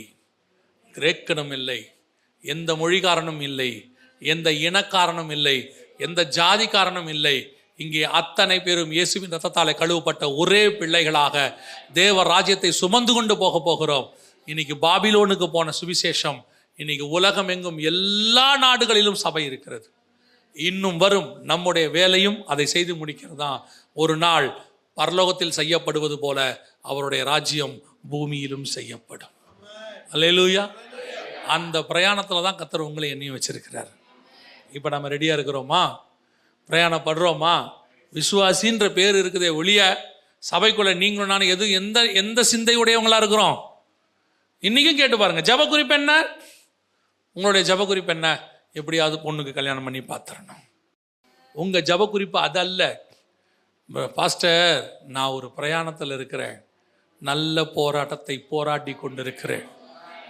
[SPEAKER 1] கிரேக்கனும் இல்லை, எந்த மொழிக்காரனும் இல்லை, எந்த இனக்காரனும் இல்லை, எந்த ஜாதிக்காரனும் இல்லை. இங்கே அத்தனை பேரும் இயேசுவின் ரத்தத்தாலே கழுவப்பட்ட ஒரே பிள்ளைகளாக தேவ ராஜ்யத்தை சுமந்து கொண்டு போக போகிறோம். இன்னைக்கு பாபிலோனுக்கு போன சுவிசேஷம் இன்னைக்கு உலகம் எங்கும் எல்லா நாடுகளிலும் சபை இருக்கிறது. இன்னும் வரும் நம்முடைய வேலையும் அதை செய்து முடிக்கிறது தான். ஒரு நாள் பரலோகத்தில் செய்யப்படுவது போல அவருடைய ராஜ்யம் பூமியிலும் செய்யப்படும். அல்லேலூயா. அந்த பிரயாணத்தில் தான் கர்த்தர் உங்களை என்னையும் வச்சிருக்கிறார். இப்போ நம்ம ரெடியாக இருக்கிறோமா? பிரயாணப்படுறோமா? விசுவாசின்ற பேர் இருக்குதே ஒழிய சபைக்குள்ள நீங்களும் நானும் எந்த சிந்தையுடையவங்களா இருக்கிறோம்? இன்னைக்கும் கேட்டு பாருங்க. ஜப குறிப்பு என்ன? உங்களுடைய ஜப குறிப்பு என்ன? எப்படியாவது பொண்ணுக்கு கல்யாணம் பண்ணி பார்த்துடணும். உங்க ஜப குறிப்பு அதல்ல. பாஸ்டர், நான் ஒரு பிரயாணத்தில் இருக்கிறேன், நல்ல போராட்டத்தை போராடி கொண்டிருக்கிறேன்,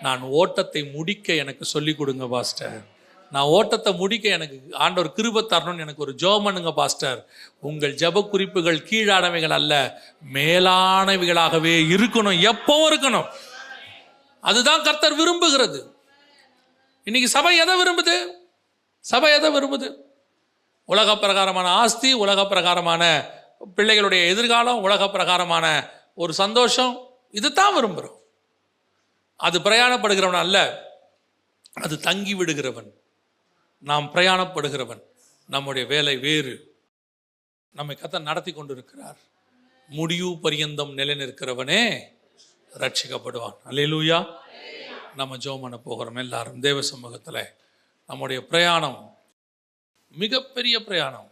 [SPEAKER 1] நான் ஓட்டத்தை முடிக்க எனக்கு சொல்லிக் கொடுங்க பாஸ்டர், நான் ஓட்டத்தை முடிக்க எனக்கு ஆண்டவர் கிருபை தரணும்னு எனக்கு ஒரு ஜெபம் பண்ணுங்க பாஸ்டர். உங்கள் ஜெப குறிப்புகள் கீழானவைகள் அல்ல, மேலானவைகளாகவே இருக்கணும், எப்பவும் இருக்கணும். அதுதான் கர்த்தர் விரும்புகிறது. இன்னைக்கு சபை எதை விரும்புது? சபை எதை விரும்புது? உலக பிரகாரமான ஆஸ்தி, உலக பிரகாரமான பிள்ளைகளுடைய எதிர்காலம், உலக பிரகாரமான ஒரு சந்தோஷம், இதுதான் விரும்புகிறோம். அது பிரயாணப்படுகிறவன் அல்ல, அது தங்கி விடுகிறவன். நாம் பிரயாணப்படுகிறவன். நம்முடைய வேலை வேறு. நம்மை கர்த்தர் நடத்தி கொண்டிருக்கிறார். முடிவு பரியந்தம் நிலை நிற்கிறவனே ரட்சிக்கப்படுவான். அல்லேலூயா. நம்ம ஜெபம் பண்ண போகிறோம் எல்லாரும் தேவ சமூகத்தில். நம்முடைய பிரயாணம் மிகப்பெரிய பிரயாணம்.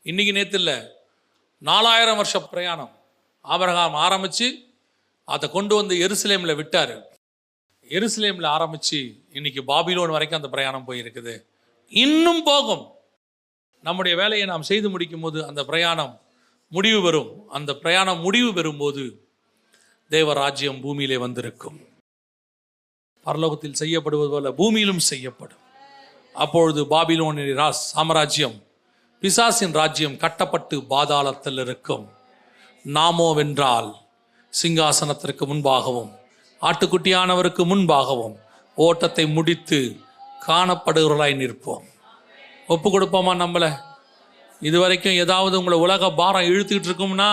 [SPEAKER 1] இன்னைக்கு நேற்று இல்லை, 4000 வருஷ பிரயாணம். ஆபிரகாம் ஆரம்பிச்சு அதை கொண்டு வந்து எருசலேமில் விட்டார். எருசலேமில் ஆரம்பிச்சு இன்னைக்கு பாபிலோன் வரைக்கும் அந்த பிரயாணம் போயிருக்குது, இன்னும் போகும். நம்முடைய வேலையை நாம் செய்து முடிக்கும் போது அந்த பிரயாணம் முடிவு பெறும். அந்த பிரயாணம் முடிவு பெறும்போது தேவராஜ்யம் பூமியிலே வந்திருக்கும். பரலோகத்தில் செய்யப்படுவது போல பூமியிலும் செய்யப்படும். அப்பொழுது பாபிலோனின் சாம்ராஜ்யம், பிசாசின் ராஜ்யம் கட்டப்பட்டு பாதாளத்தில் இருக்கும். நாமோ வென்றால் சிங்காசனத்திற்கு முன்பாகவும் ஆட்டுக்குட்டியானவருக்கு முன்பாகவும் ஓட்டத்தை முடித்து காணப்படுகிறவர்களாய் நிற்போம். ஒப்பு கொடுப்போமா? நம்மள இது வரைக்கும் ஏதாவது உங்களை உலக பாரம் இழுத்துக்கிட்டு இருக்கும்னா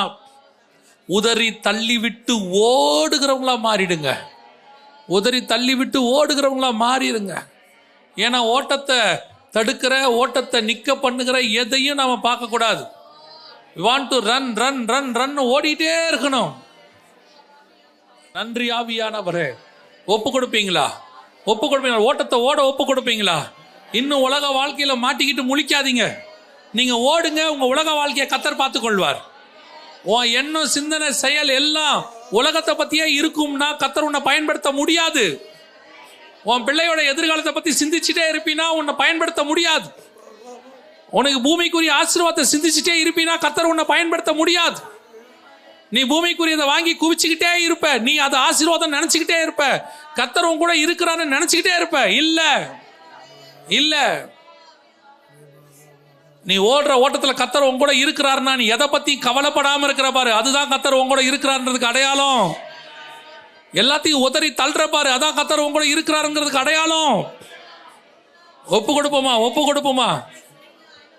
[SPEAKER 1] உதறி தள்ளி விட்டு ஓடுகிறவங்களா மாறிடுங்க. உதறி தள்ளி விட்டு ஓடுகிறவங்களா மாறிடுங்க. ஏன்னா ஓட்டத்தை தடுக்கிற, ஓட்டத்தை நிற்க பண்ணுகிற எதையும் நாம் பார்க்கக்கூடாது. We want to run run run run ஓடிட்டே இருக்கணும். நன்றி ஆவியானவரே, ஒப்பு கொடுப்பீங்களா? ஒப்பு கொடுப்பீங்களா? ஓட்டத்தை ஓட ஒப்பு கொடுப்பீங்களா? இன்னும் உலக வாழ்க்கையில மாட்டிக்கிட்டு முழிக்காதீங்க. நீங்க ஓடுங்க, உங்க உலக வாழ்க்கையை கர்த்தர் பார்த்துக் கொள்வார். உன் எண்ணம், சிந்தனை, செயல் எல்லாம் உலகத்தை பத்தியே இருக்கும்னா கர்த்தர் உன்னை பயன்படுத்த முடியாது. உன் பிள்ளையோட எதிர்காலத்தை பத்தி சிந்திச்சுட்டே இருப்பீனா உன்னை பயன்படுத்த முடியாது. உனக்கு பூமிக்குரிய ஆசீர்வாதத்தை சிந்திச்சுட்டே இருப்பீனா கர்த்தர் உன்னை பயன்படுத்த முடியாது. நீ பூமிக்குரியதை வாங்கி குவிச்சுக்கிட்டே இருப்ப, நீ அதை ஆசீர்வாதம் நினைச்சுக்கிட்டே இருப்ப, கர்த்தர் உன் கூட இருக்கிறான்னு நினைச்சுக்கிட்டே இருப்ப. இல்ல இல்ல, நீ ஓடுற ஓட்டத்துல கர்த்தர் உன் கூட இருக்கிறாருன்னா நீ எதை பத்தி கவலைப்படாம இருக்கிற பாரு, அதுதான் கர்த்தர் உன் கூட இருக்கிறாருன்றதுக்கு அடையாளம். எல்லாத்தையும் உதறி தள்ளுற பாரு, அதான் கர்த்தர் உன் கூட இருக்கிறாருங்கிறதுக்கு அடையாளம். ஒப்பு கொடுப்போமா? ஒப்பு கொடுப்போமா?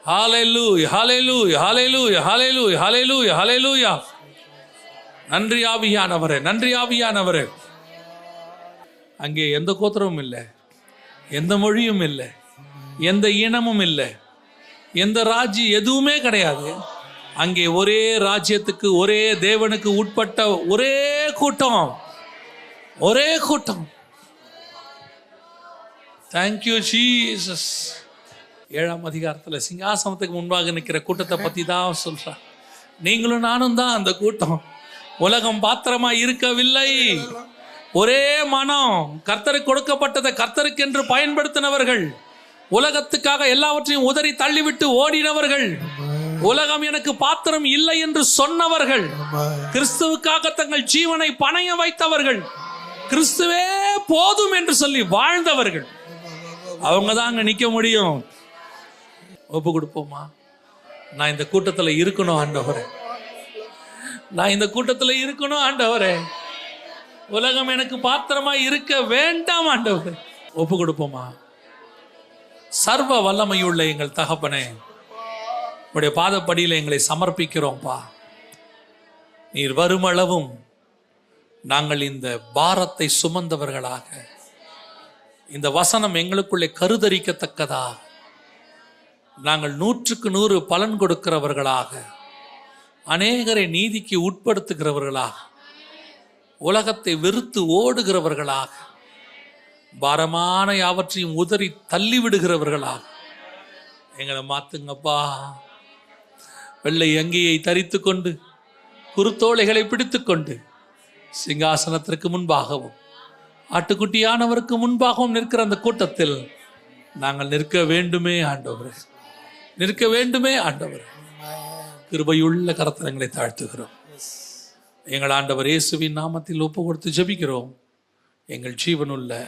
[SPEAKER 1] ஹல்லேலூயா ஹல்லேலூயா ஹல்லேலூயா ஹல்லேலூயா ஹல்லேலூயா ஹல்லேலூயா. நன்றி ஆவியானவரே, நன்றி ஆவியானவரே. அங்கே எந்த கோத்திரமும் இல்லை, எந்த மொழியும் இல்லை, எந்த இனமும் இல்லை, எந்த ராஜ்யம் எதுவுமே கிடையாது. அங்கே ஒரே ராஜ்யத்துக்கு, ஒரே தேவனுக்கு உட்பட்ட ஒரே கூட்டம், ஒரே கூட்டம். Thank you Jesus. 7ஆம் அதிகாரத்தில் சிங்காசனத்துக்கு முன்பாக நிற்கிற கூட்டத்தை பற்றி தான் சொல்றான். நீங்களும் நானும் தான் அந்த கூட்டம். உலகம் பாத்திரமா இருக்கவில்லை, ஒரே மனம். கர்த்தருக்கு கொடுக்கப்பட்டதை கர்த்தருக்கென்று பயன்படுத்தினவர்கள், உலகத்துக்காக எல்லாவற்றையும் உதறி தள்ளிவிட்டு ஓடினவர்கள், உலகம் எனக்கு பாத்திரம் இல்லை என்று சொன்னவர்கள், கிறிஸ்துவுக்காக தங்கள் ஜீவனை பணைய வைத்தவர்கள், கிறிஸ்துவே போதும் என்று சொல்லி வாழ்ந்தவர்கள், அவங்க தான் அங்க நிக்க முடியும். ஒப்பு கொடுப்போமா? நான் இந்த கூட்டத்தில் இருக்கணும் ஆண்டவரே, நான் இந்த கூட்டத்தில் இருக்கணும் ஆண்டவரே. உலகம் எனக்கு பாத்திரமா இருக்க வேண்டாம் ஆண்டவரே. ஒப்பு கொடுப்போமா? சர்வ வல்லமையுள்ள எங்கள் தகப்பனே, உடைய பாதப்படியில் எங்களை சமர்ப்பிக்கிறோம்ப்பா. நீர் வருமளவும் நாங்கள் இந்த பாரத்தை சுமந்தவர்களாக, இந்த வசனம் எங்களுக்குள்ளே கருதரிக்கத்தக்கதா நாங்கள் 100க்கு 100 பலன் கொடுக்கிறவர்களாக, அநேகரை நீதிக்கு உட்படுத்துகிறவர்களாக, உலகத்தை வெறுத்து ஓடுகிறவர்களாக, பாரமான யாவற்றையும் உதறி தள்ளிவிடுகிறவர்களாக எங்களை மாத்துங்கப்பா. வெள்ளை அங்கியை தரித்து கொண்டு, குருத்தோலைகளை பிடித்து கொண்டு, சிங்காசனத்திற்கு முன்பாகவும் ஆட்டுக்குட்டியானவருக்கு முன்பாகவும் நிற்கிற அந்த கூட்டத்தில் நாங்கள் நிற்க வேண்டுமே ஆண்டவரே, நிற்க வேண்டுமே ஆண்டவரே. கிருபையுள்ள கரத்திரங்களை தாழ்த்துகிறோம். எங்கள் ஆண்டவர் இயேசுவின் நாமத்தில் ஒப்பு கொடுத்து ஜெபிக்கிறோம். எங்கள் ஜீவனுள்ள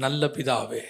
[SPEAKER 1] நல்ல பிதாவே.